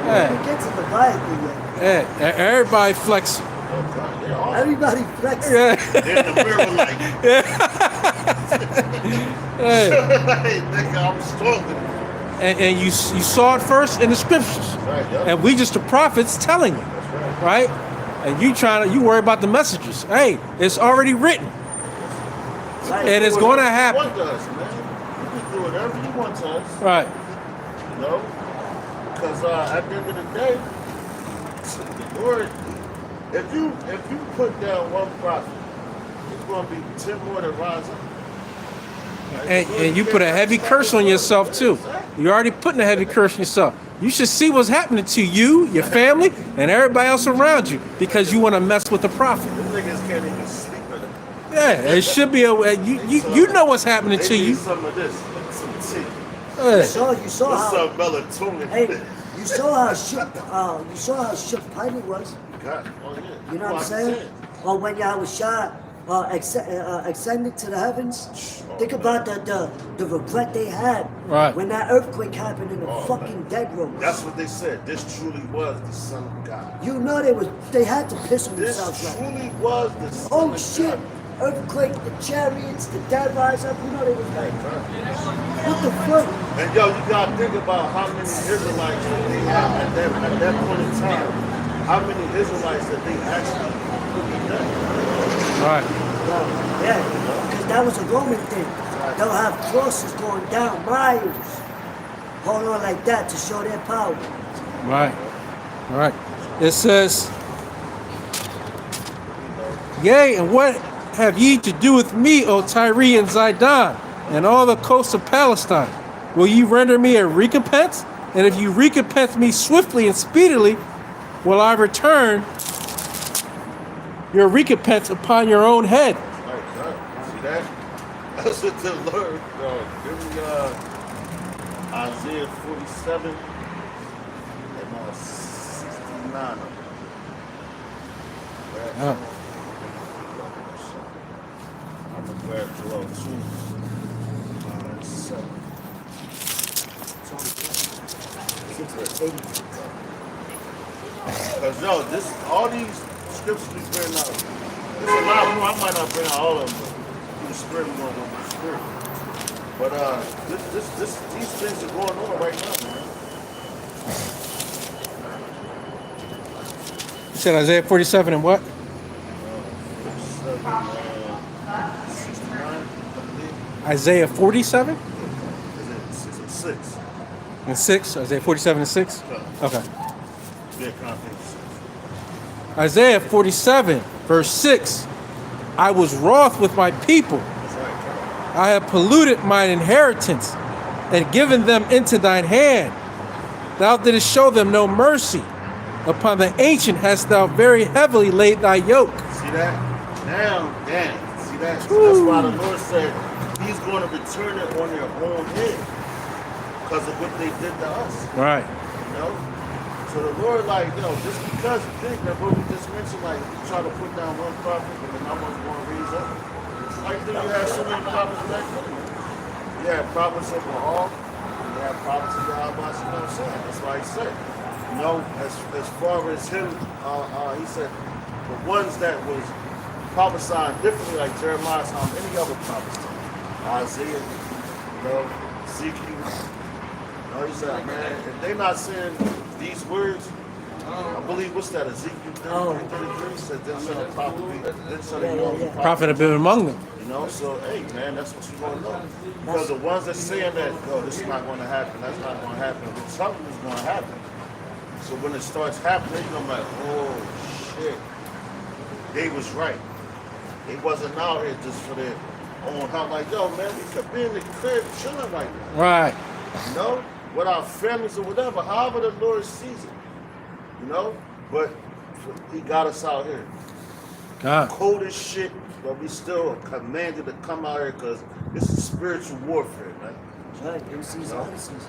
hey, Who gets in the Bible yet? hey. Everybody flexing. They're awesome. Everybody flexing. Yeah. They're in the mirror like, Hey. hey, nigga, I'm stronger. And you saw it first in the scriptures, Right, yeah. and we just the prophets telling you, That's right. right? And you worry about the messages. Hey, it's already written, Right. and it's Do going to whatever happen, you want to us, man. You can do whatever you want to us, right? you know? Because at the end of the day, the Lord, if you put down one prophet, it's going to be 10 more that rise up. Right? And you put a heavy curse on yourself too. You're already putting a heavy curse on yourself. You should see what's happening to you, your family, and everybody else around you because you want to mess with the prophet. Them niggas can't even sleep at it. Yeah, it should be a way. You know what's happening They to need you. some of this, some tea. Yeah. You saw What's how. up, melatonin? Hey, you saw how shook Pilate was. God, oh yeah. You know what I'm saying? Or when Yahweh ascended to the heavens. Think about the regret they had Right. when that earthquake happened in the fucking dead room. That's what they said. This truly was the Son of God. You know they had to piss on This themselves right. truly was the Son Oh of shit! God. Earthquake, the chariots, the dead rise up. You know they was like, Right. what the fuck? And yo, you gotta think about how many Israelites that they had at that point in time. How many Israelites that they actually put to death. Right. Yeah, because that was a Roman thing. They'll have crosses going down miles, hold on like that to show their power. Right. Right. It says, "Yea, and what have ye to do with me, O Tyre and Zidon, and all the coasts of Palestine? Will ye render me a recompense? And if you recompense me swiftly and speedily, will I return your recompense upon your own head." Right. See that? That's what the Lord, give me Isaiah 47 and 69 of it. Oh. I'm gonna grab Joel 2, 7. Cause yo, all these scriptures we bring out, there's a lot more. I might not bring out all of them, but through the spirit, we're gonna go through the spirit. But these things are going on right now, man. You said Isaiah 47 and what? 69, I believe. Isaiah 47 Is it 6? and 6? Isaiah 47 and 6? Okay. Yeah, kind of thing. Isaiah 47, verse 6. I was wroth with my people. That's right. I have polluted mine inheritance and given them into thine hand. Thou didst show them no mercy. Upon the ancient hast thou very heavily laid thy yoke. See that? Now, damn. See that? That's why the Lord said he's going to return it on their own head because of what they did to us. Right. You know? So the Lord, like, just because you think that what we just mentioned, like, you try to put down one prophet and then I'm going to raise up. Like, then you have so many prophets back then. You had prophets of Baal, and you had prophets of Yahweh, That's why he said, as far as him, he said, the ones that was prophesying differently, like Jeremiah, any other prophets, Isaiah, Ezekiel. He said, man, if they not saying these words, I believe, what's that, Ezekiel 33, said, then shall a prophet be, then shall a young Prophet have been among them. So, hey, man, that's what you're going to know. Because the ones that saying that, this is not going to happen, that's not going to happen, but something is going to happen. So when it starts happening, you're like, oh, shit. They was right. They wasn't out here just for their own help. Like, yo, man, we could be in the crib chilling right now. Right. With our families or whatever, however the Lord sees it. But he got us out here. God. Cold as shit, but we still commanded to come out here because this is spiritual warfare, man. Right, in season, out of season.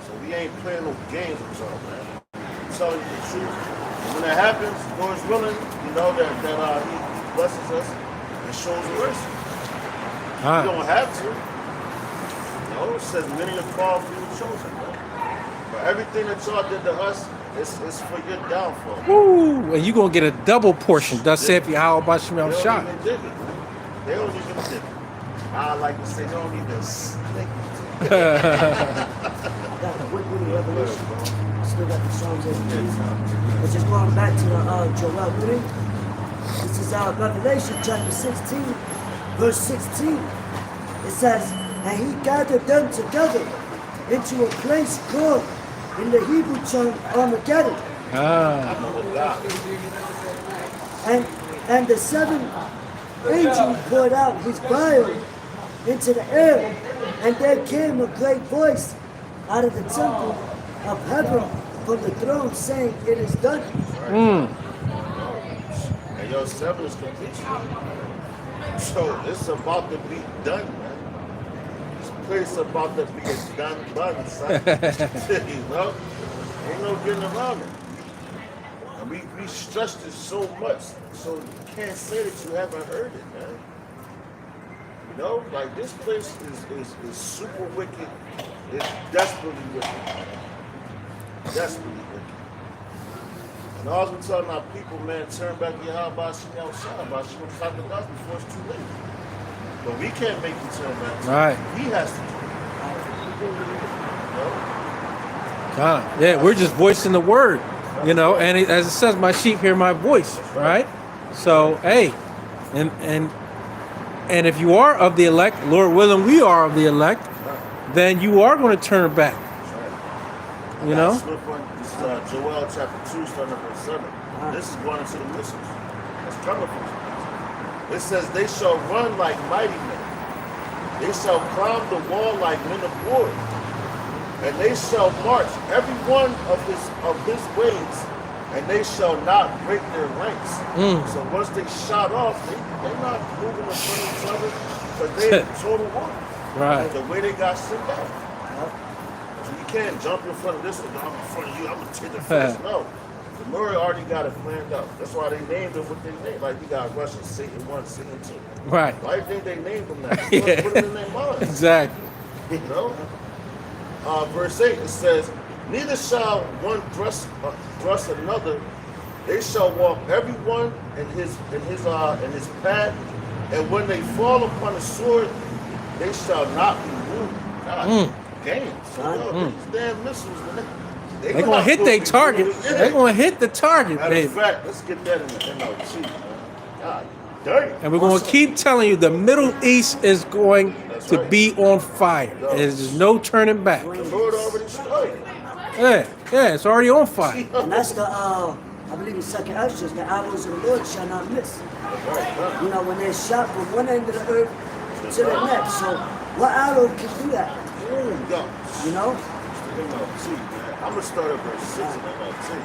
So we ain't playing no games with y'all, man. I'm telling you the truth. And when that happens, Lord's willing, that he blesses us and shows mercy. Right. You don't have to. It says many are called, few are chosen, man. But everything that y'all did to us, it's for your downfall. Woo! And you're going to get a double portion. Thus saith Yahweh Bashem They Shah. don't even dig it, man. They don't even dig it. I like to say they don't even slick it. Got the quick reading Revelation. Still got the Psalms 18. Let's just going back to Joel reading. This is Revelation chapter 16, verse 16. It says, and he gathered them together into a place called in the Hebrew tongue Armageddon. And the seventh angel poured out his vial into the air, and there came a great voice out of the temple of heaven from the throne saying, it is done. And your 7 is completion. So it's about to be done, man. Place about to be a done, son. Ain't no getting around it. And we stressed it so much, so you can't say that you haven't heard it, man. Like this place is super wicked. It's desperately wicked. Desperately wicked. And all we're telling our people, man, turn back your heart by Shem outside, by Shem before it's too late. But we can't make you turn back. Right. He has to do it. Yeah, we're just voicing the word, and as it says, my sheep hear my voice, right? So, hey, and if you are of the elect, Lord willing, we are of the elect, then you are going to turn back. This is Joel chapter 2, starting at verse 7. This is going into the missiles. It's coming from you. It says, they shall run like mighty men. They shall climb the wall like men of war. And they shall march every one of his ways, and they shall not break their ranks. So once they shot off, they're not moving in front of each other, but they're in total war. Right. The way they got sent out. So you can't jump in front of this one, I'm in front of you, I'm going to take it first. No. The Lord already got it planned out. That's why they named it what they named. Like, you got Russian, Satan 1, Satan 2. Right. Why do you think they named them that? Yeah. Put them in their minds. Exactly. Verse 8, it says, neither shall one thrust another. They shall walk every one in his path, and when they fall upon the sword, they shall not be moved. God damn. So these damn missiles, man. They're going to hit their target. They're going to hit the target, baby. Matter of fact, let's get that in the NLT, man. God damn. And we're going to keep telling you the Middle East is going to be on fire. There's no turning back. The Lord already started. Yeah, it's already on fire. And that's the I believe in second Esdras, the arrows of the Lord shall not miss. Right. You know, when they're shot from one end of the earth to the next. So what arrow can do that? Yo, You know? MLT, man. I'm gonna start at verse 6 in MLT.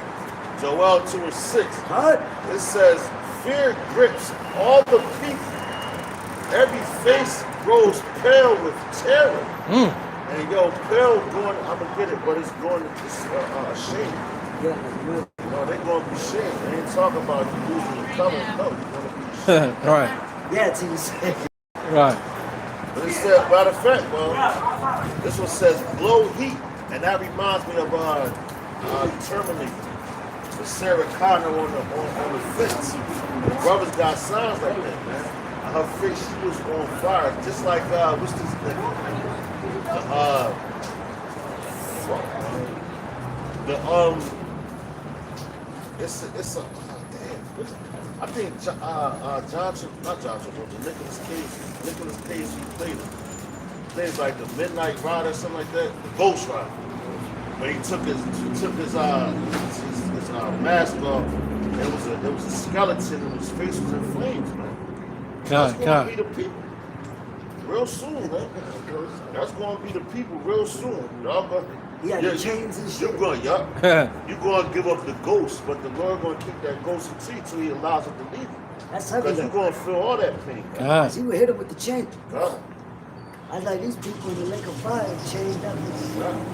Joel 2 and 6. Huh? It says, fear grips all the people. Every face grows pale with terror. And yo, pale going, I'm gonna get it, but it's going to shame. Yeah, You know, they're gonna be shamed. They ain't talking about you losing your color. No, you're gonna be shamed. Right. yeah, till you say. Right. But it said, matter of fact, well, this one says blow heat, and that reminds me of Terminator. The Sarah Connor on the fence. The brothers got signs like that, man. Her face, she was on fire, just like what's this nigga? It's a damn. I think Johnson, not Johnson, but Nicholas Cage, he played it. Things like the Midnight Rider, something like that, the Ghost Rider. But he took his mask off. There was a skeleton, and his face was in flames, man. That's going to be the people real soon, man. That's going to be the people real soon. Y'all gonna, Yeah, the chains and shit. You're going to give up the ghost, but the Lord going to keep that ghost in till He allows it to leave. That's heavy. Because you're going to feel all that pain. God. He would hit him with the chain. God. I like these people in the lake of fire chained up.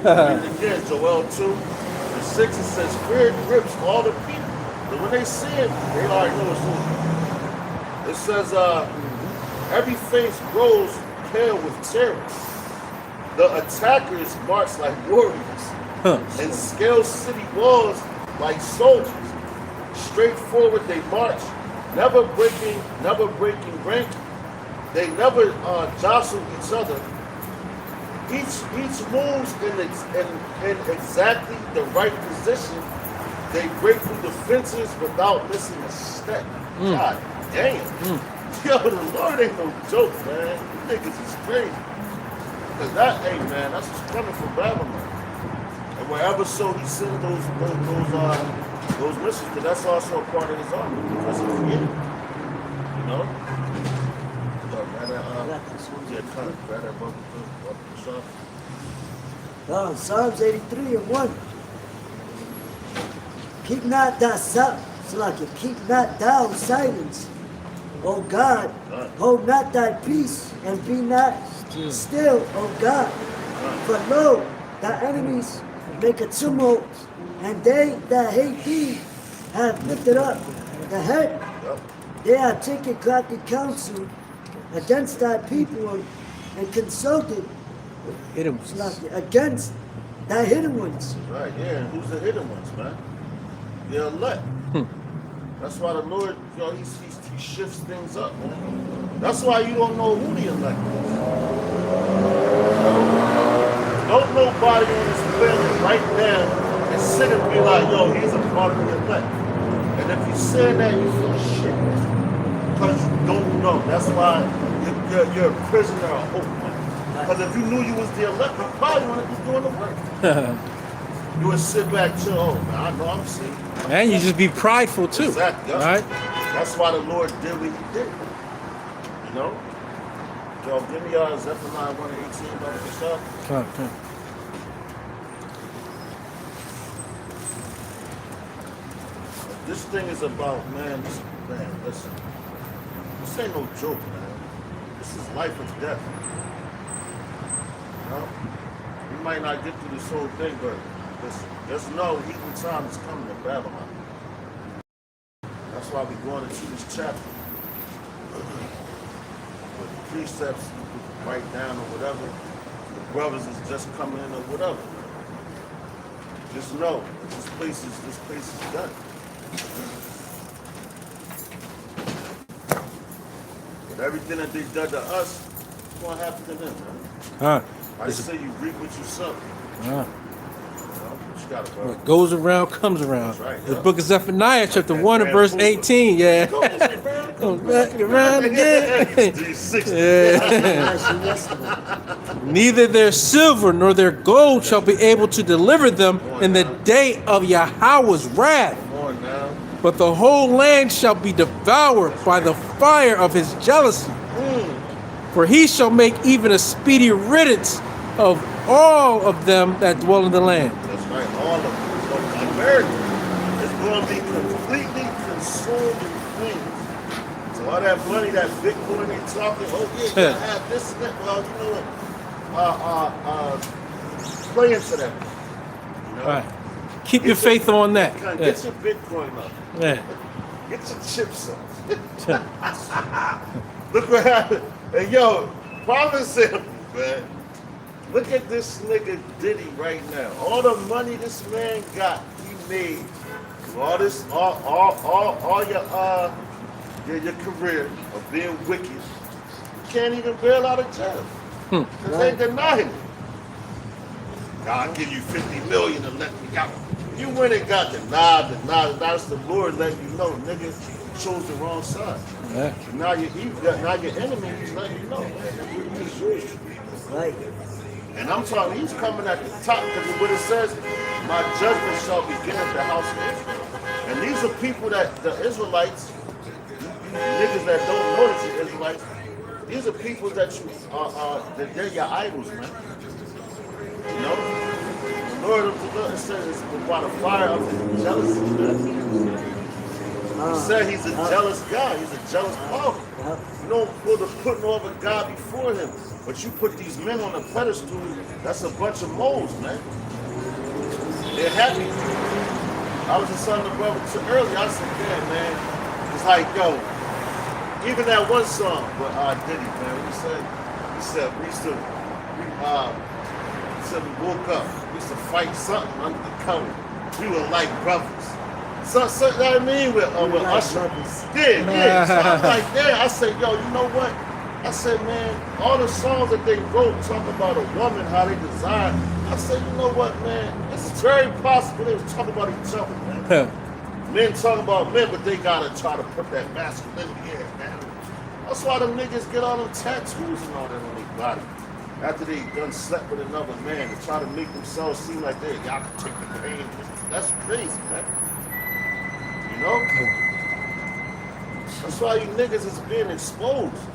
And again, Joel 2 and 6, it says, fear grips all the people. But when they see it, they already know it's over. It says, every face grows pale with terror. The attackers march like warriors and scale city walls like soldiers. Straight forward they march, never breaking rank. They never jostle each other. Each moves in exactly the right position. They break through the fences without missing a step. God damn. Yo, the Lord ain't no joke, man. You niggas is crazy. Because that, hey, man, that's what's coming from Babylon. And wherever so he sends those missiles, because that's also a part of his army. Because he created. You know? Psalms 83 and 1. Keep not thou silence, O God. Hold not thy peace, and be not still, O God. For lo, thy enemies make a tumult, and they that hate thee have lifted up the head. They are taken crafty counsel against thy people and consulted Hidden. against thy hidden ones. Right, yeah. And who's the hidden ones, man? The elect. That's why the Lord, you know, he shifts things up, man. That's why you don't know who the elect is. Don't nobody on this planet right now and sit and be like, yo, he's a part of the elect. And if you say that, you feel shit. Because you don't know. That's why you're a prisoner of hope, man. Because if you knew you was the elect, you probably wouldn't be doing the work. You would sit back, chill, oh, man, I know I'm safe. And you just be prideful too. Exactly. Right? That's why the Lord did what he did. You know? Yo, give me Zephaniah 1 and 18, brother, for sure. Come. This thing is about, man, listen. This ain't no joke, man. This is life and death. You know? We might not get through this whole thing, but listen, just know evil time is coming to Babylon. That's why we're going into this chapter. With the precepts you can write down or whatever, the brothers is just coming in or whatever. Just know this place is done. But everything that they done to us, it's gonna happen to them, man. I say you reap what you sow. What goes around comes around. Right, The book of Zephaniah, chapter 1 and verse 18. Yeah. Goes back around again. Yeah. Neither their silver nor their gold shall be able to deliver them in the day of Yahweh's wrath. Come on now. but the whole land shall be devoured by the fire of his jealousy. For he shall make even a speedy riddance of all of them that dwell in the land. That's right, all of them. So America is going to be completely consumed in flames. So all that money, that Bitcoin they talking, oh yeah, you have this and that. Well, you know what? Play into that. You know? Right. Keep your faith on that. Get your Bitcoin up. Yeah. Get your chips up. Look what happened. Hey, yo, prime example, man. Look at this nigga Diddy right now. All the money this man got, he made. All this, all your career of being wicked. You can't even bail out of jail. Because they denying it. God give you 50 million and let me out. You went and got denied. That's the Lord letting you know, nigga, you chose the wrong side. Yeah. Now your enemy, he's letting you know. Right. And I'm talking, he's coming at the top because what it says, my judgment shall begin at the house of Israel. And these are people that, the Israelites, niggas that don't know that you're Israelites, these are people that you that they're your idols, man. You know? The Lord of the Lord says it's by the fire of his jealousy, man. He said he's a jealous God, he's a jealous father. You don't put putting over God before him. But you put these men on a pedestal, that's a bunch of moles, man. They're happy. I was just telling the brother earlier, I said, yeah, man, it's like, yo, even that one song with Diddy, man, he said we woke up, we used to fight something under the cover. We were like brothers. So that I mean with Usher. Yeah. So I'm like, yeah, I said, yo, you know what? I said, man, all the songs that they wrote talk about a woman, how they design. I said, you know what, man? It's very possible they was talking about each other, man. Men talking about men, but they gotta try to put that masculinity in, man. That's why them niggas get all them tattoos and all that on their body. After they done slept with another man to try to make themselves seem like y'all can take the pain. That's crazy, man. You know? That's why you niggas is being exposed.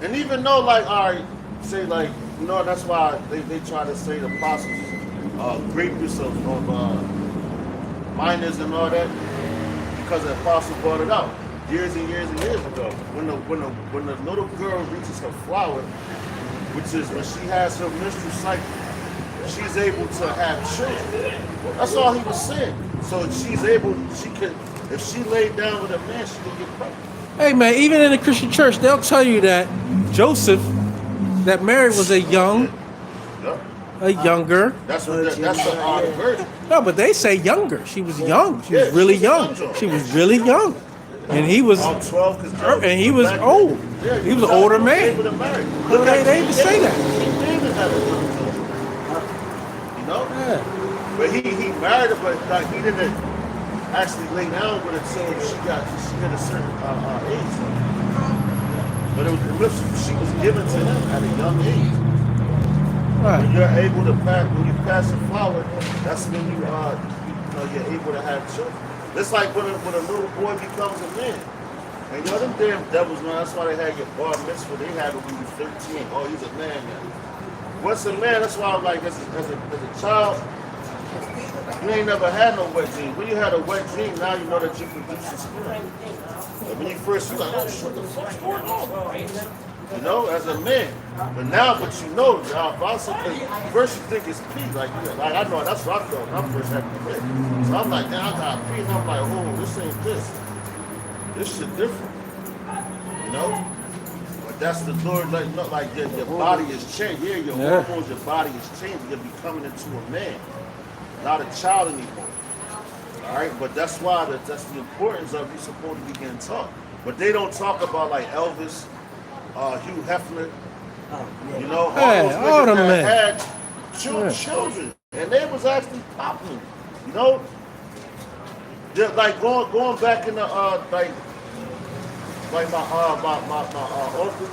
And even though, like, all right, say, like, you know, that's why they try to say the apostles, great use of minors and all that, because the apostle brought it out years and years and years ago. When the little girl reaches her flower, which is when she has her menstrual cycle, she's able to have children. That's all he was saying. So if she laid down with a man, she could get pregnant. Hey man, even in the Christian church, they'll tell you that Joseph, that Mary was younger. That's the virgin. No, but they say younger. She was young. She was really young. She was really young, and he was 12, and he was old. He was an older man. They even say that. You know? Yeah. But he married her, but like he didn't actually lay down with her until she hit a certain age. But she was given to him at a young age. Right. When you're able to when you pass a flower, that's when you're able to have children. It's like when a little boy becomes a man. And you know them damn devils, man. That's why they had your bar mitzvah. They had it when you were 13. Oh, he's a man now. Once a man, that's why I'm like, as a child, you ain't never had no wet dream. When you had a wet dream, now you know that you produce a spirit. And when you first, you're like, oh, shit, what the fuck's going on? You know, as a man. But now, but you know, first you think it's pee. Like I know, that's what I thought when I first had the pee. So I'm like, damn, I got pee. And I'm like, oh, this ain't this. This shit different. You know? But that's the Lord, like your body is changed. Yeah, your hormones, your body is changing. You're becoming into a man. Not a child anymore. All right, but that's why that's the importance of you supposed to be getting taught. But they don't talk about like Elvis, Hugh Hefner, you know, all those niggas that had children, and they was actually popping. You know, they're like going back in the like my uncle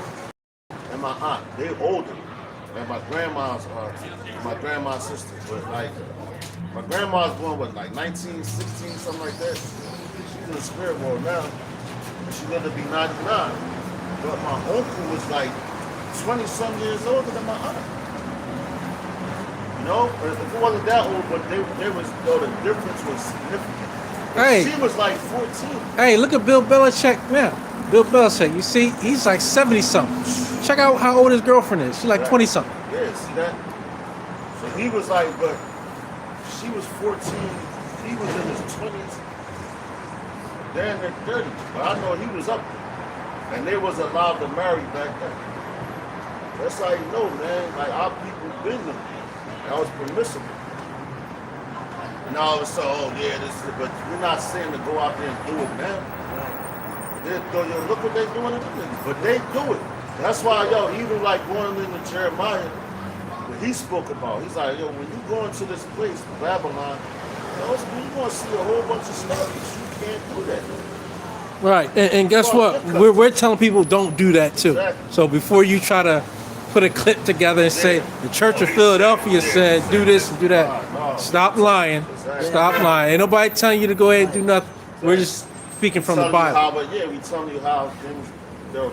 and my aunt. They older, and my grandma's sister, but like. My grandma was born, what, like 1916, something like that? in the spirit world now, and she lived to be 99. But my uncle was like 20-some years older than my aunt. You know, if it wasn't that old, but they was, though the difference was significant. Hey. She was like 14. Hey, look at Bill Belichick now. Bill Belichick, you see, he's like 70-something. Check out how old his girlfriend is. She's like 20-something. Yeah, see that? So he was like, but she was 14. He was in his 20s. They're in their 30s. But I know he was up there. And they was allowed to marry back then. That's how you know, man. Like, our people been them. That was permissible. And all of a sudden, oh yeah, this is, but we're not saying to go out there and do it now. Look what they're doing to them niggas. But they do it. That's why, yo, even like going into Jeremiah, what he spoke about, he's like, yo, when you go into this place, Babylon, you're going to see a whole bunch of stuff that you can't do that. Right, and guess what? We're telling people don't do that too. Exactly. So before you try to put a clip together and say the Church of Philadelphia said do this and do that, stop lying. Stop lying. Ain't nobody telling you to go ahead and do nothing. We're just speaking from the Bible. We telling you how things, the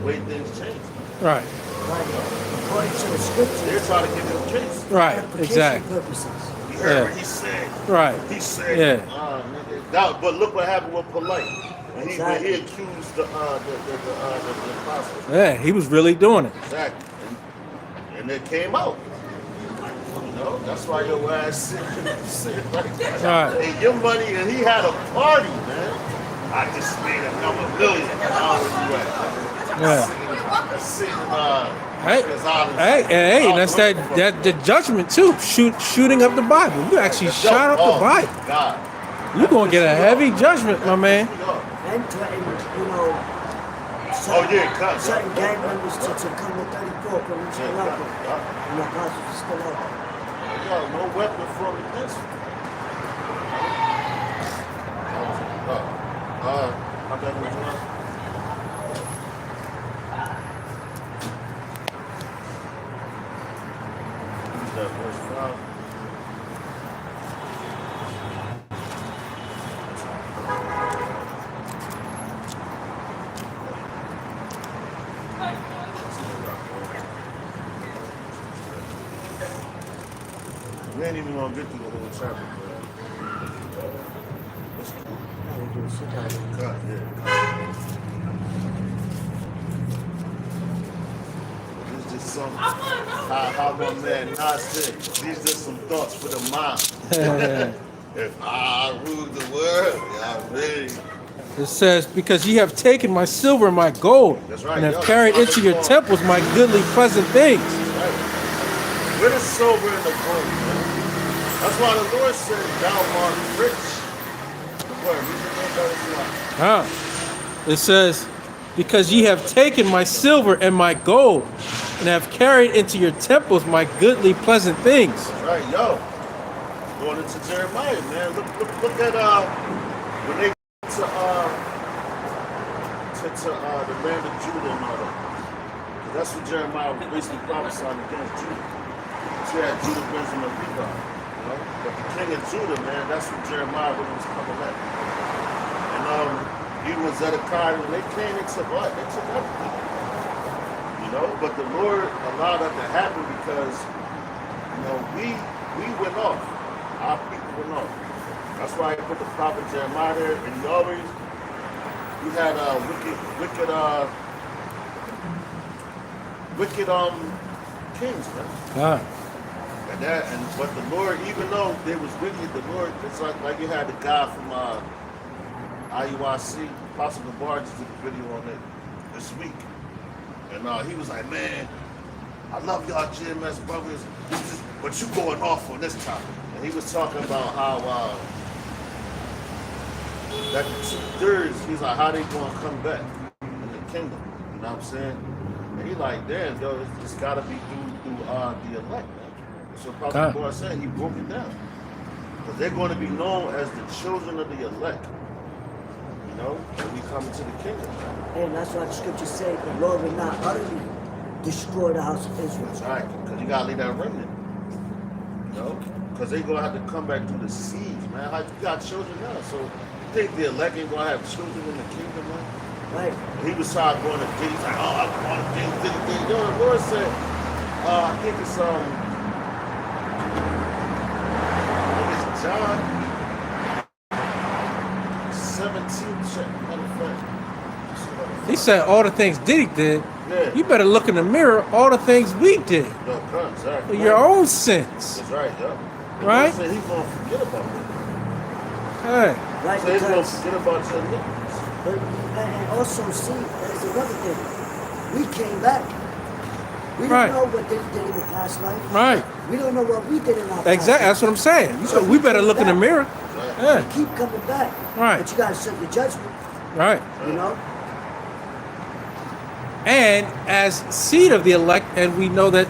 way things change. Right. According to the scripture. They're trying to give you a case. Right. Exactly. Purposes. You heard what he said. Right. He said. Yeah. But look what happened with Polite. When he accused the apostles. Yeah, he was really doing it. Exactly. And it came out. You know, that's why your ass sit like that. Right. And your money, and he had a party, man. I just made another $1 million. How are you at? Yeah. Hey, that's that the judgment too. Shooting up the Bible. You actually shot up the Bible. God. You're gonna get a heavy judgment, my man. And threatened, certain gang members to come to 34, but we still out there. And the apostles are still out there. No weapon from against you. How that was that verse 5. We ain't even gonna get through the whole chapter, bro. Cut, yeah. This is just some how my man Nas said. These just some thoughts for the mind. If I rule the world, y'all ready. It says, because ye have taken my silver and my gold, That's right, and have yo. carried into your temples my goodly pleasant things. Right. Where the silver and the gold, man? That's why the Lord said, thou art rich. The word, It says, because ye have taken my silver and my gold, and have carried into your temples my goodly pleasant things. That's right, yo. Going into Jeremiah, man. Look at when they get to the land of Judah and all that. That's what Jeremiah was basically prophesying against Judah. She had Judah, Benjamin, and Levi. You know? But the king of Judah, man, that's what Jeremiah really was coming at. And even with Zedekiah, when they came, they took what? They took everything. You know, but the Lord allowed that to happen because, you know, we went off. Our people went off. That's why he put the prophet Jeremiah there, and he always, we had wicked kings, man. But the Lord, even though they was wicked, the Lord, it's like you had the guy from IUIC, Apostle Gabar, just did a video on it this week. And he was like, man, I love y'all GMS brothers, but you going off on this topic. And he was talking about how that the 2/3, he's like, how they gonna come back in the kingdom? You know what I'm saying? And he like, damn, yo, it's gotta be through the elect, man. So Apostle Gabar said, he broke it down. Because they're going to be known as the children of the elect. You know, when we come into the kingdom. And that's why the scriptures say the Lord will not utterly destroy the house of Israel. That's right, because you got to leave that remnant. You know, because they're going to have to come back through the seeds, man. Like, you got children now, so think the elect ain't gonna have children in the kingdom, man? Right. He was trying to go on a date. He's like, oh, I want to date. You know, the Lord said, I think it's John 17. Matter of fact. He said all the things Diddy did. Yeah. You better look in the mirror. All the things we did. No, exactly. For your own sins. That's right, yeah. Right? He said he's gonna forget about it. Hey. Right, So he's gonna because, forget about your iniquities. but, and also see, there's another thing. We came back. We don't Right. know what they did in the past life. Right. We don't know what we did in our past Exactly. That's what I'm saying. You said we better look in the mirror. Right. Yeah. We keep coming back. Right. But you gotta set your judgment, Right. you know? And as seed of the elect, and we know that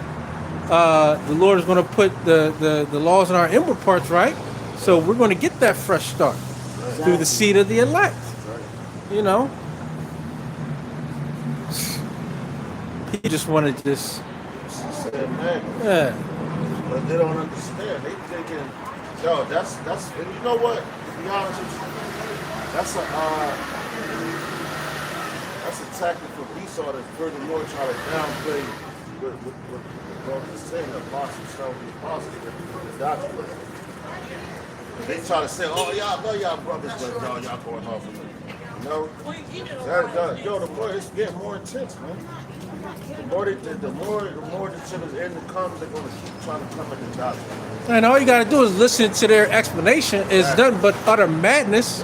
the Lord is going to put the laws in our inward parts, right? So we're going to get that fresh start through the seed of the elect. Right. You know, he just wanted this. She said, man, Yeah, but they don't understand. They thinking, yo, that's and you know what? To be honest with you, that's a tactic for Esau to furthermore try to downplay what God is saying, the apostles, telling the apostles, the doctrine. They try to say, oh, y'all love y'all brothers, but y'all going off of it. You know? Yo, the more it's getting more intense, man. The more the children's end comes, they're going to keep trying to come at the doctrine. and all you got to do is listen to their explanation. Is nothing but utter madness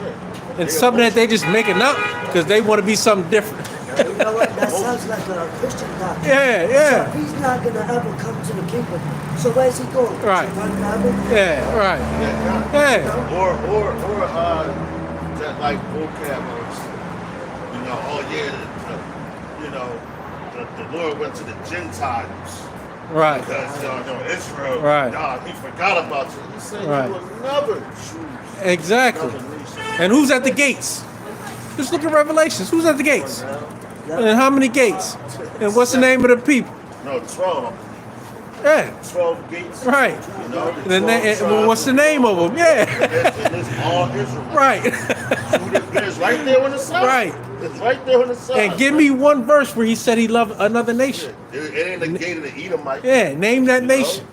and something that they just making up because they want to be something different. You know what? That sounds like a Christian doctrine. Yeah, So yeah, if he's not gonna ever come to the kingdom, so where's he going? Right. To run Bible? yeah, right, yeah, Or that like vocab words. You know, oh yeah, you know, the Lord went to the Gentiles right, because Israel. Right. God, he forgot about you. He said Right. you will never choose exactly. another nation. And who's at the gates? Just look at Revelations. Who's at the gates? Yeah. And how many gates? And what's the name of the people? No, 12. Yeah, 12 gates. right. You know, And then what's the name of them? Yeah, And it's all Israel. right. It's right there on the side. Right. It's right there on the side. And give me one verse where he said he loved another nation. It ain't the gate of the Edomite. Yeah, name that you know? nation.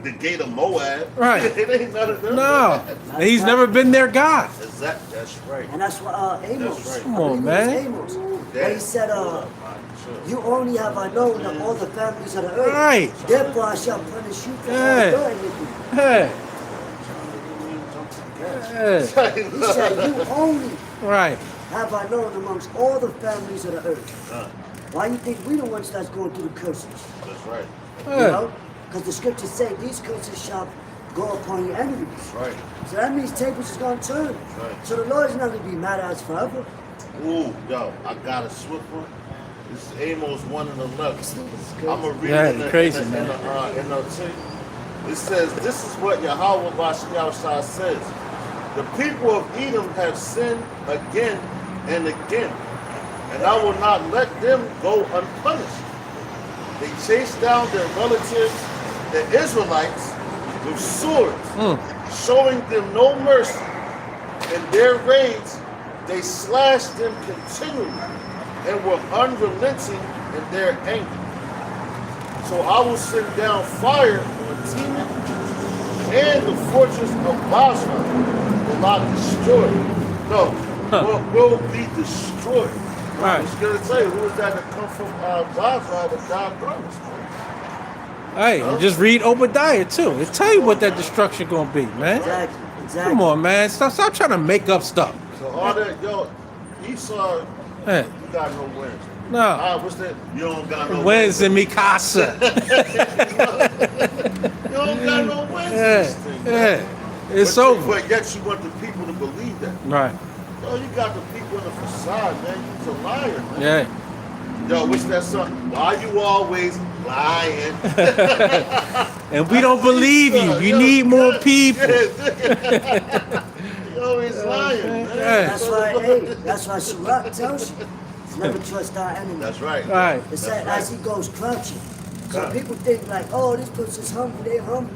The gate of Moab. Right. It ain't none of them. No, he's never been their God. That's right. And that's what Amos. That's right. Come on, I believe it man. was Amos. Where he said, you only have I known of all the families of the earth. Right. Therefore I shall punish you for Yeah. all your iniquity. Hey. Hey. He said, you only Right. have I known amongst all the families of the earth. Why you think we the ones that's going through the curses? That's right. You Hey. know? Because the scriptures say these curses shall go upon your enemies. That's right. So that means tables is going to turn. Right. So the Lord is not going to be mad at us forever. Ooh, yo, I got a swift one. This is Amos 1 and 11. I'm going to read Yeah, it in the, crazy, in the, man. in the NLT. It says, this is what Yahweh Bashiyahushua says. The people of Edom have sinned again and again, and I will not let them go unpunished. They chased down their relatives, the Israelites, with swords, showing them no mercy. In their raids, they slashed them continually and were unrelenting in their anger. So I will send down fire on Teman, and the fortress of Basra will not destroy. No, will be destroyed. Right. I was going to tell you, who is that come from Basra that God promised? Hey, and just read Obadiah too. It tell you what that destruction gonna be, man. Exactly. Exactly. Come on, man. Stop trying to make up stuff. So all that, yo, Esau, Hey, you got no wins. no. What's that? You don't got no When's in Mikasa? You don't got no wins in Yeah, this thing, man. yeah. It's But over. But yet you want the people to believe that. Right. Yo, you got the people in the facade, man. You's a liar, man. Yeah. Yo, what's that song? Why you always lying? And we don't believe you. You need more people. You always lying, man. Yeah. That's why, hey, that's why Sirach tells you, never trust our enemy. That's right. Right. It said as he goes crouching. So people think like, oh, this person's hungry, they're hungry.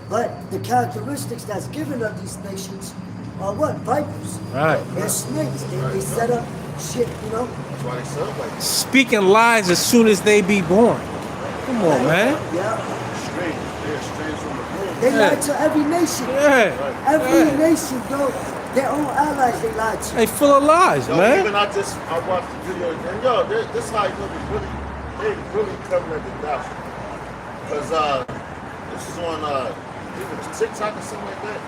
But the characteristics that's given of these nations are what? Vipers. Right. They're snakes. They set up shit, you know. That's why they sound like that. Speaking lies as soon as they be born. Come on, man. Yeah. Strange. They're strange from the womb. They Yeah. lie to every nation. Yeah. Every Yeah. nation, bro. Their own allies they lie to. They full of lies, Yo, man. even I watched the video and yo, this how you know they really coming at the doctor. Cause this is on even TikTok or something like that.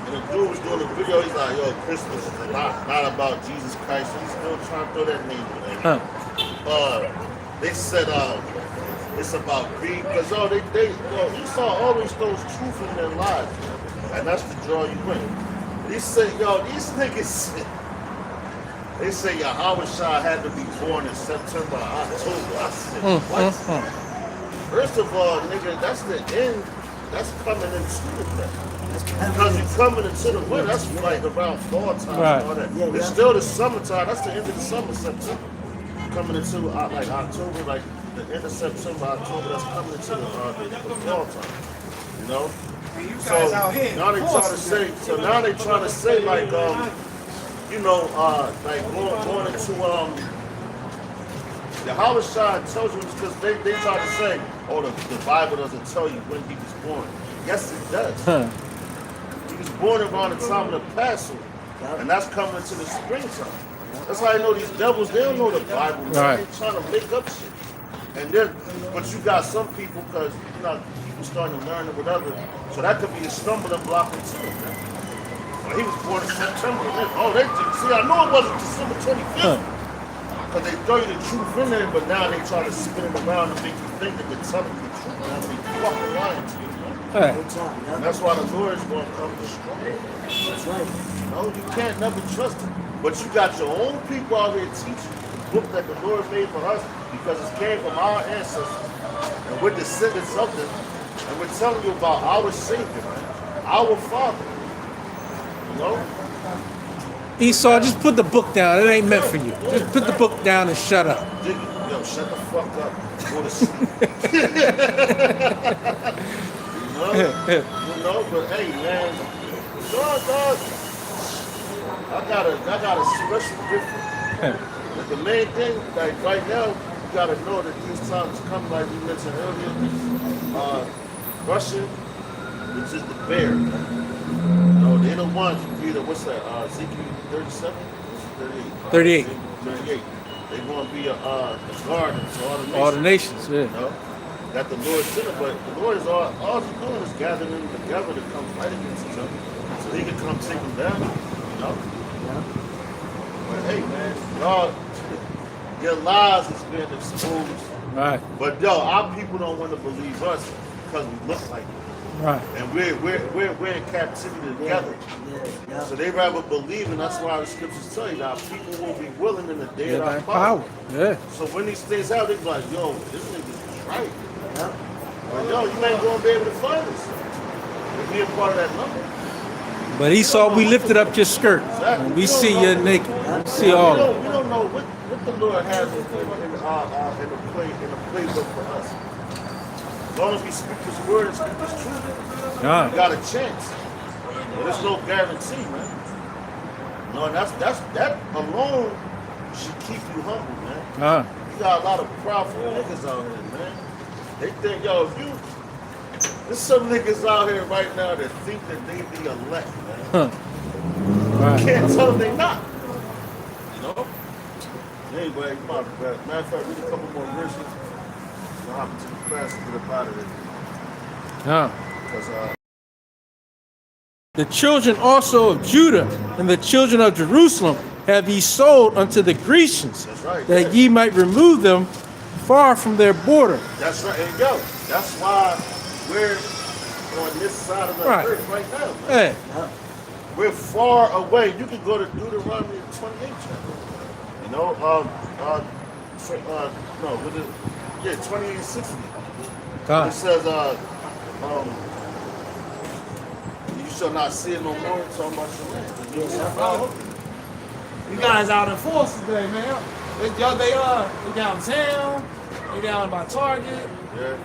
And the dude was doing a video, he's like, yo, Christmas is not about Jesus Christ. He's still trying to throw that name in there. They said it's about greed, because Esau always throws truth in their lives, and that's to draw you in. He said, yo, these niggas, they say Yahweh Shah had to be born in September or October. I said, what? First of all, nigga, that's the end. That's coming into the thing. Because you're coming into the winter, that's like around fall time Right. and all that. Yeah, It's yeah. still the summertime. That's the end of the summer, September. Coming into like October, like the end of September, October. That's coming into the fall time. You know. So now they trying to say. So now they trying to say like you know like going into the Yahweh Shah tells you because they try to say, oh, the Bible doesn't tell you when he was born. Yes, it does. He was born around the time of the Passover, and that's coming into the springtime. That's how I know these devils, they don't know the Bible. Right. They're trying to make up shit. And then, but you got some people, because, you know, people starting to learn or whatever, so that could be a stumbling block into it, man. Well, he was born in September. Oh, see, I know it wasn't December 25th. Because they throw you the truth in there, but now they try to spin it around and make you think that they're telling you the truth. Man, they fucking lying to you, man. Hey. No time, And yeah. that's why the Lord is going to come destroy it. That's right. No, you can't never trust him. But you got your own people out here teaching the book that the Lord made for us because it came from our ancestors. And we're descendants of them. And we're telling you about our Savior, man. Our Father. You know? Esau, just put the book down. It ain't meant for you. Just put the book down and shut up. Yo, shut the fuck up. Go to sleep. You know, but hey, man. Dog. I got a special gift. But the main thing, like right now, you gotta know that these times come, like we mentioned earlier. Russia, which is the bear. You know, they're the ones who be the, what's that? Ezekiel 37? 38. 38. 38. They're gonna be a guard to all the nations. All the nations, yeah. You know, that the Lord sent them, but the Lord is all he's doing is gathering them together to come fight against each other, so he can come take them down. You know. But hey, man, y'all, your lies is being exposed. Right, But yo, our people don't want to believe us because we look like them, right. and we're in captivity together. Yeah. So they rather believe, and that's why the scriptures tell you that people will be willing in the day of Yeah, our that power. power. Yeah. So when these things out, they be like, yo, this nigga's right. Yeah. But yo, you ain't gonna be able to find us. And be a part of that number. But Esau, we lifted up your skirt. And we see you naked. We see all of it. We don't know what the Lord has in the playbook for us. As long as we speak His word and speak His truth, we Yeah. got a chance. But there's no guarantee, man. No, and that alone should keep you humble, man. You got a lot of powerful niggas out here, man. They think, yo, if you, there's some niggas out here right now that think that they be elect, man. Right. Can't tell them they not. You know? Anyway, come on, matter of fact, read a couple more verses. We'll hop into the class and get up out of it. Yeah. Because, The children also of Judah and the children of Jerusalem have ye sold unto the Grecians, That's right, that yeah. ye might remove them far from their border. that's right. And yo, that's why we're on this side of the Right. earth right now, man. Hey, We're far away. You can go to Deuteronomy 28 chapter. You know, no, what is it? Yeah, 28:60. It God. says, you shall not see it no more. Talking about your land. You guys out in force today, man. They downtown. They down by Target. Yeah, Yeah.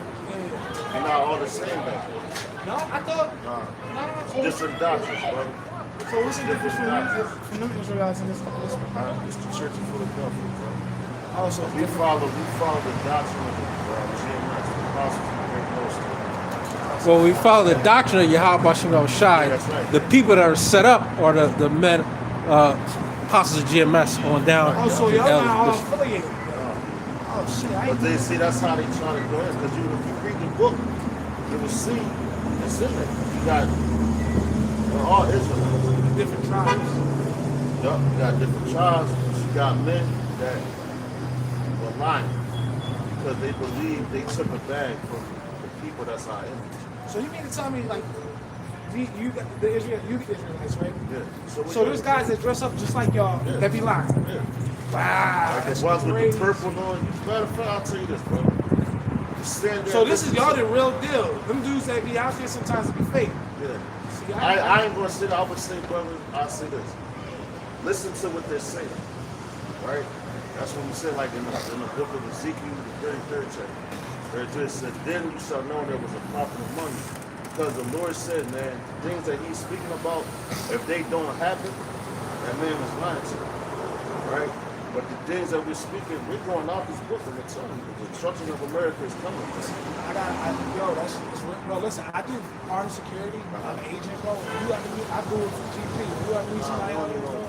you're not all the same back there. No, I thought. Nah, No, different doctrines, brother. So what's the difference from new Israelites and this? It's the Church of Philadelphia, bro. Also, We follow the doctrine of GMS, the apostles of the Great Ghost. Well, we follow the doctrine of Yahweh Bashim Shai. That's right. The people that are set up are the men, apostles of GMS on down. oh, so y'all not all elders. affiliated. Oh shit, I But ain't they see that's how they try to go in. Because if you read the book, you will see it's in there. You got we're all Israelites. different tribes. Yup, you got different tribes, but you got men that were lying because they believe they took a bag from the people that's our image. So you mean to tell me like you got the Israelites, right? Yeah. So there's guys that dress up just like y'all Yeah. that be lying. Yeah. Wow, Like that's the ones with crazy. the purple on. Matter of fact, I'll tell you this, bro. You stand there So and this is listen y'all to- the real deal. Them dudes that be out there sometimes be fake. Yeah. See, I ain't gonna sit. I would say, brother. I'll say this. Listen to what they're saying, right? That's what we said, like in the book of Ezekiel, the 33rd chapter. Where it just said, "Then you shall know there was a prophet among you," because the Lord said, man, things that He's speaking about, if they don't happen, that man was lying to you, right? But the things that we're speaking, we're going out this book and we're telling you, the destruction of America is coming. Bro, listen, I do armed security. I'm an agent, bro. You have to, I do it for GP. You have to meet somebody out there, bro.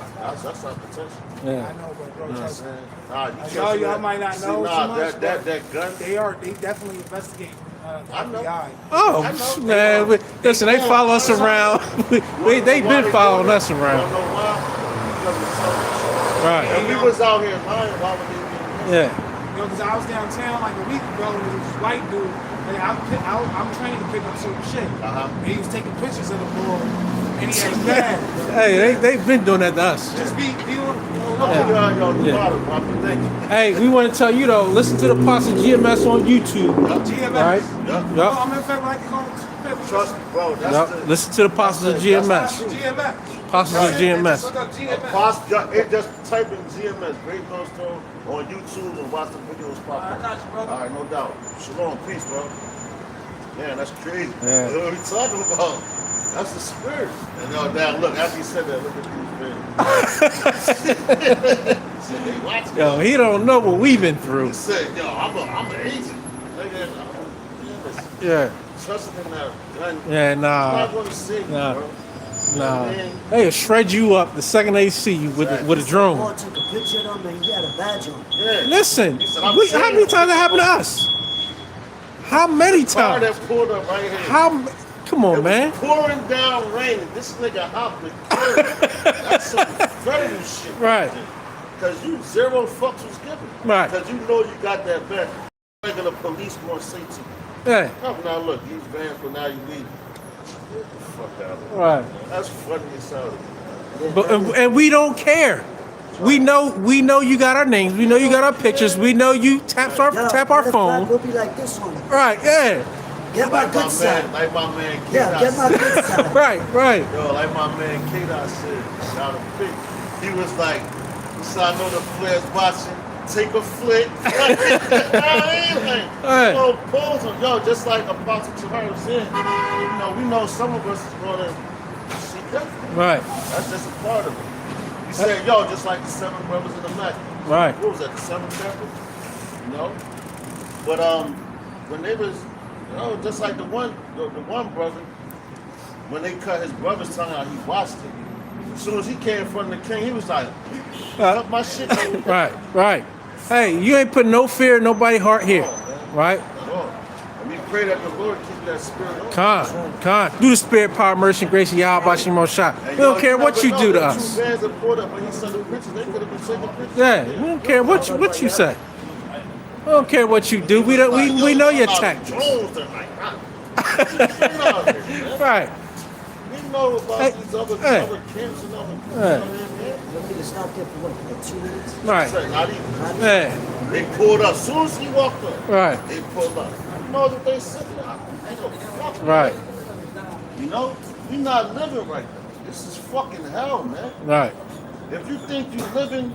That's our protection. I Yeah. know, bro. You know what I'm Trust me. saying? Nah, you Y'all trust might not See, know nah, too much, that gun. They definitely investigate the I know. FBI. Oh I know. man, listen, they follow us around. They've been following us You around. know why? Because we're telling the truth. Right. If we was out here lying, why would they be? Yeah. You know, because I was downtown like a week ago and there was this white dude. And I'm trained to pick up certain shit. Uh-huh. And he was taking pictures of the bull. And he had his bag. Hey, they've been doing that to us. Just be on. I'm putting you on your Yeah. bottom, Papa. Thank you. Hey, we want to tell you though, listen to the Apostle GMS on YouTube. GMS. Right? Yup. Oh, Yup. I'm in fact like to call it. Trust me, bro. That's Yup. the Listen to the Apostles of GMS. GMS. Apostles of GMS. Look up GMS. apostle. It just type in GMS, Great Ghost Tone, on YouTube and watch the videos pop I up. got you, brother. All right, no doubt. Shalom, peace, bro. Man, that's crazy. Yeah. What are we talking about? That's the spirit. And now look, after you said that, look at these men. Said they watching. Yo, he don't know what we've been through. He said, yo, I'm an agent. Nigga, Yeah. trusting in that gun. Yeah, It's nah. not going to save you, Nah. bro. Nah. Man. They'll shred you up the second they see you with a Paul drone. took a picture of him and he had a badge on. Yeah. Listen, He said, I'm how saying- many times that happened to us? How many Car times? that pulled up right here. Come It on, was man. pouring down rain, and this nigga hopped the curb. That's some federal shit. Right. Because you zero fucks was given. Right. Because you know you got that back. Regular police gonna say to you, Yeah. "Come now, look, he's banned for now you leave." Get the fuck out of here. Right. That's funny as hell. But and we don't care. We know you got our names. We know you got our pictures. We know you tap our Yo, tap our matter of fact, phone. We'll be like this one. Right. Yeah. Get my Like my good side. man, like my man Yeah, K-Dot get my said. good side. Right. Right. Yo, like my man K-Dot said, out of pick. He was like, he said, I know the players watching. Take a flick. Hey. Yo, pose him. Yo, just like Apostle Tahir said, you know, we know some of us is going to see death. Right. That's just a part of it. You said, yo, just like the seven brothers in the Mac. Right. What was that, the seventh chapter? You know? But when they was, you know, just like the one brother, when they cut his brother's tongue out, he watched it. As soon as he came in front of the king, he was like, cut my shit. Right. Right. Hey, you ain't putting no fear in nobody's heart here. Right. At all. And we pray that the Lord keep that spirit on. Con. Do the spirit, power, mercy, and grace of Yahweh Bashim Shah. We don't care what you do to us. Two bands that pulled up when he sent the pictures, they could have been taking pictures. Yeah. We don't care what you say. We don't care what you do. We don't. We know your tactics. Drones are like, nah. Right. We know about Hey, these other hey. camps and other. Hey. You want me to stop there for what, like 2 minutes? Right. Not even. Yeah. They pulled up. As soon as he walked up, Right. they pulled up. You know that they said that. Ain't no fuck. Right. You know, we not living right now. This is fucking hell, man. Right. If you think you living,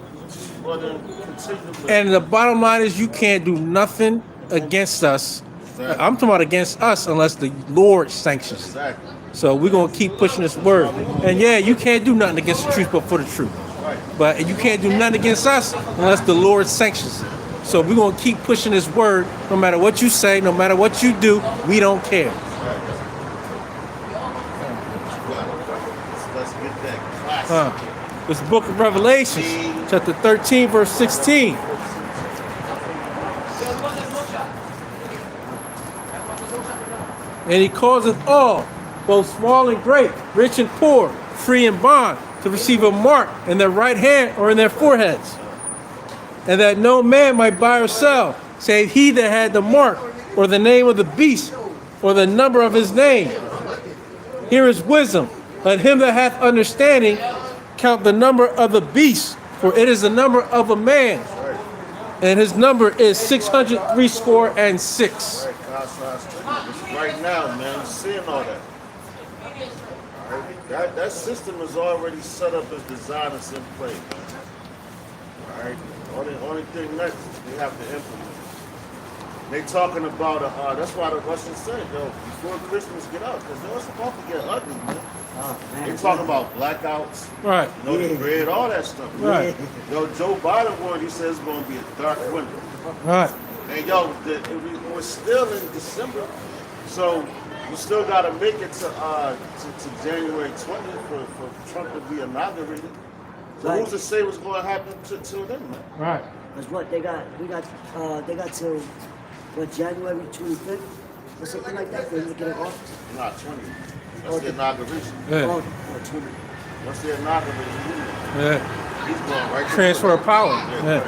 well then continue to live. And the bottom line is, you can't do nothing against us Exactly. I'm talking about against us unless the Lord sanctions it. Exactly. So we're gonna keep pushing this word. And yeah, you can't do nothing against the truth but for the truth. Right. But you can't do nothing against us unless the Lord sanctions it. So we're gonna keep pushing this word no matter what you say, no matter what you do, we don't care. Let's get that classic. This book of Revelations, chapter 13, verse 16. And he causeth all, both small and great, rich and poor, free and bond, to receive a mark in their right hand or in their foreheads. And that no man might buy or sell, save he that had the mark, or the name of the beast, or the number of his name. Here is wisdom. Let him that hath understanding count the number of the beast, for it is the number of a man. And his number is 666. Right, God's right now, man, I'm seeing all that. All right? That system is already set up as designed and in play, man. All right? Only thing next we have to implement. They talking about, that's why the Russians said, yo, before Christmas get out, because it's about to get ugly, man. Oh, man. They talking about blackouts, Right. you know, the grid, all that stuff. Right. Yo, Joe Biden warned, he says it's going to be a dark winter. Right. And yo, we're still in December, so we still got to make it to January 20th for Trump to be inaugurated. So Right. who's to say what's going to happen till then, man? Right. Because what they got till what, January 25th or something like that for him to get in office. Not 20. That's the inauguration. Yeah. Oh, 20. Once the inauguration, Yeah. he's going right to Transfer of power. Yeah. Yeah.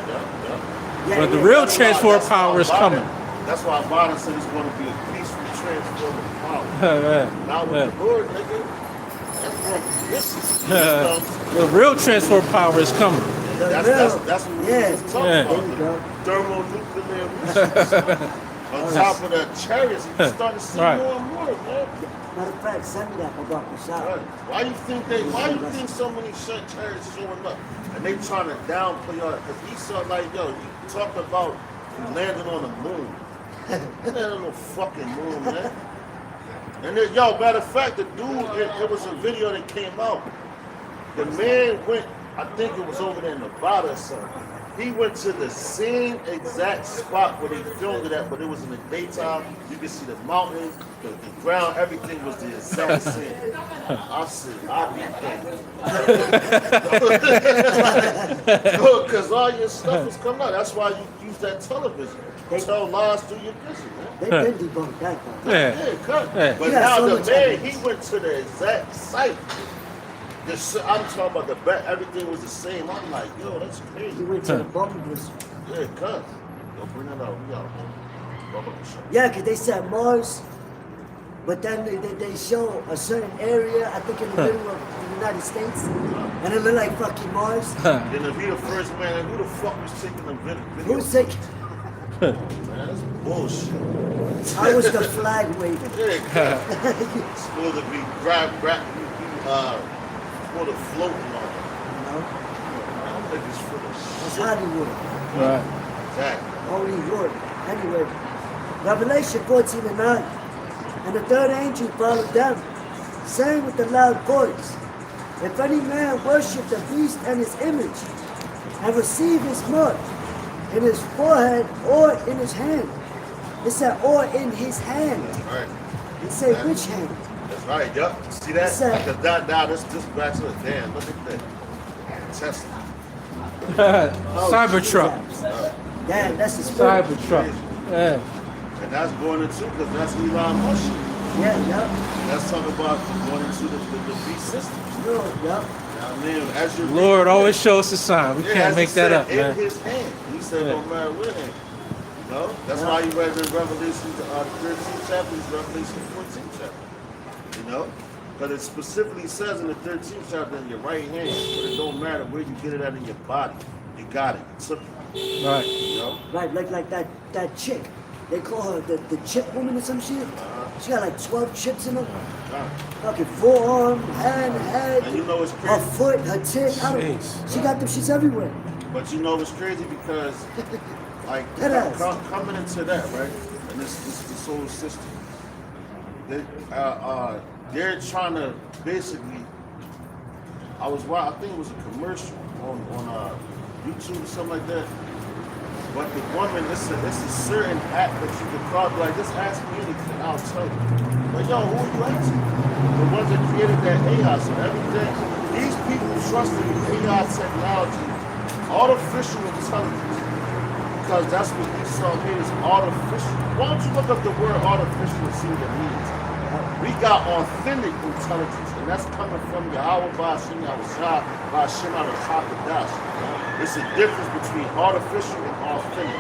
Yeah, But the yeah. real That's transfer why- of power is that's why coming. That's why Biden said it's going to be a peaceful transfer of power. Yeah. Not with Yeah. the Lord, nigga. This is The real transfer of power is coming. That's what we Yeah. was talking Yeah. about. There you go. Thermonuclear missiles. On top of the chariots, you start to see Right. more and more, man. Matter of fact, send me that about the shop. Right. Why you think so many chariots showing up? And they trying to downplay all because he saw like, yo, you talked about you landing on the moon. You landed on the fucking moon, man. And then, yo, matter of fact, the dude, it was a video that came out. The man went, I think it was over there in Nevada or something. He went to the same exact spot where they filmed it at, but it was in the daytime. You could see the mountains, the ground, everything was the exact same. I said, I'll be damned. Because all your stuff is coming out. That's why you use that television. Tell lies through your vision, man. They been debunked that though. Yeah. Cut. Yeah. But Yeah, now so the much man, evidence. he went to the exact site. I'm talking about the back, everything was the same. I'm like, yo, that's He crazy. went to the bunkers. Yeah, cut. Yo, bring it out. We out. Bubba can show. Yeah, because they said Mars, but then they show a certain area, I think in the middle of the United States, and it looked like fucking Mars. Then if he the first man, who the fuck was taking the video? Who's taking? Man, that's bullshit. I was the flag waving. Yeah, cut. It's supposed to be supposed to float and all that. You know? I'm niggas full of It's shit. Hollywood. Right. Exactly. Hollywood. Anyway, Revelation 14:9. And the third angel followed them, saying with a loud voice, if any man worship the beast and his image, and receive his mark in his forehead or in his hand. It said, or in his hand. Right. It said, which hand? That's right, yup. See that? Sir. Because now this back to the damn. Look at that. Tesla. Cybertruck. Damn, that's the spirit. Cybertruck. Yeah. And that's going into, because that's Elon Musk. Yeah, yeah. That's talking about going into the beast system. No, yeah. I mean, as you Lord always shows the sign. We Yeah, can't as make he that said, up, in man. his hand. He said, Yeah. no matter where hand. You know? That's why you read in Revelation, the 13th chapter, is Revelation 14th chapter. You know? Because it specifically says in the 13th chapter in your right hand, but it don't matter where you get it at in your body. You got it. You took it. Right. You know? Right, like that chick. They call her the chip woman or some shit. She got like 12 chips in her. God. Fucking forearm, hand, head, And you know what's her crazy? foot, her tit. I don't know. Jeez. She got them shits everywhere. But you know what's crazy because, like, Dead ass. coming into that, right? and this whole system. They're trying to basically. I think it was a commercial on YouTube or something like that. But the woman, it's a certain app that you can call, like, just ask me anything, I'll tell you. Like, yo, who are you asking? The ones that created that AI, so everything, these people trust in AI technology, artificial intelligence, because that's what you saw here is artificial. Why don't you look up the word artificial and see what it means? We got authentic intelligence, and that's coming from Yahweh Ba'ashim Yahushua Ba'ashim al-Chakadash. It's a difference between artificial and authentic.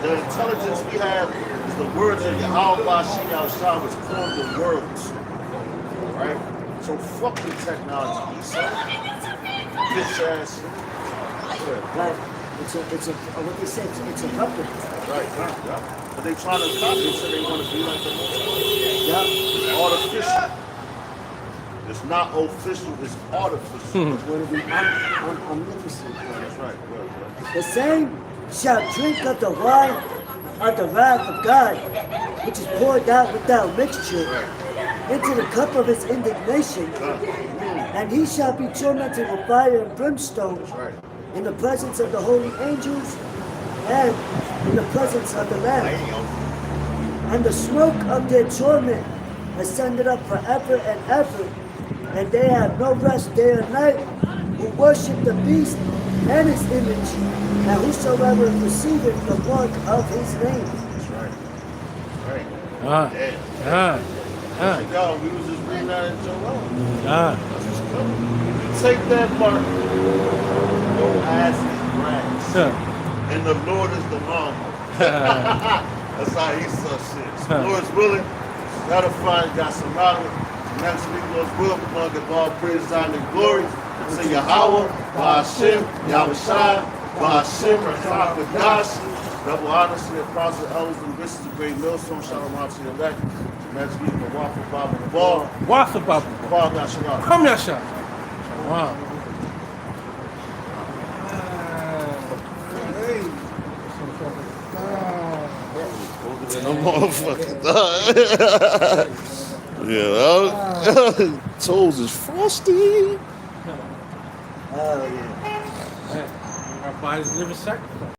The intelligence we have is the words of Yahweh Ba'ashim Yahushua, which form the words. Right? So fuck the technology, Esau. Bitch ass. Right. It's a what they say, it's a puppet. Right. But they trying to copy it, so they want to be like the Most High. Yeah. It's artificial. It's not official, it's artificial. It's going to be omnipotent. That's right. The same shall drink of the wine of the wrath of God, which is poured out without mixture, into the cup of his indignation, and he shall be tormented with fire and brimstone in the presence of the holy angels and in the presence of the Lamb. And the smoke of their torment ascended up forever and ever, and they have no rest day or night, who worship the beast and his image, and whosoever receiveth the mark of his name. Right. Yo, we was just reading that in Joel. That's what's coming. You take that mark, your ass is grass. And the Lord is the lawnmower. That's how he saw shit. So Lord's willing, gratifying, got some knowledge. Next week, Lord's will, we're going to give all praise, honor, and glory to Yahweh, Ba'ashim, Yahushua, Ba'ashim, Rachakadash. Double honors to the apostle, elders, and bishops, the great millstone. Shalom out to your elect. Next week, the Waffle Bob and the Ball. Waffle Bubble. Ball, not Shalom. Come now, shot. Wow. No motherfucking dog. Yeah, toes is frosty. Oh, yeah. Our bodies live a sacrifice.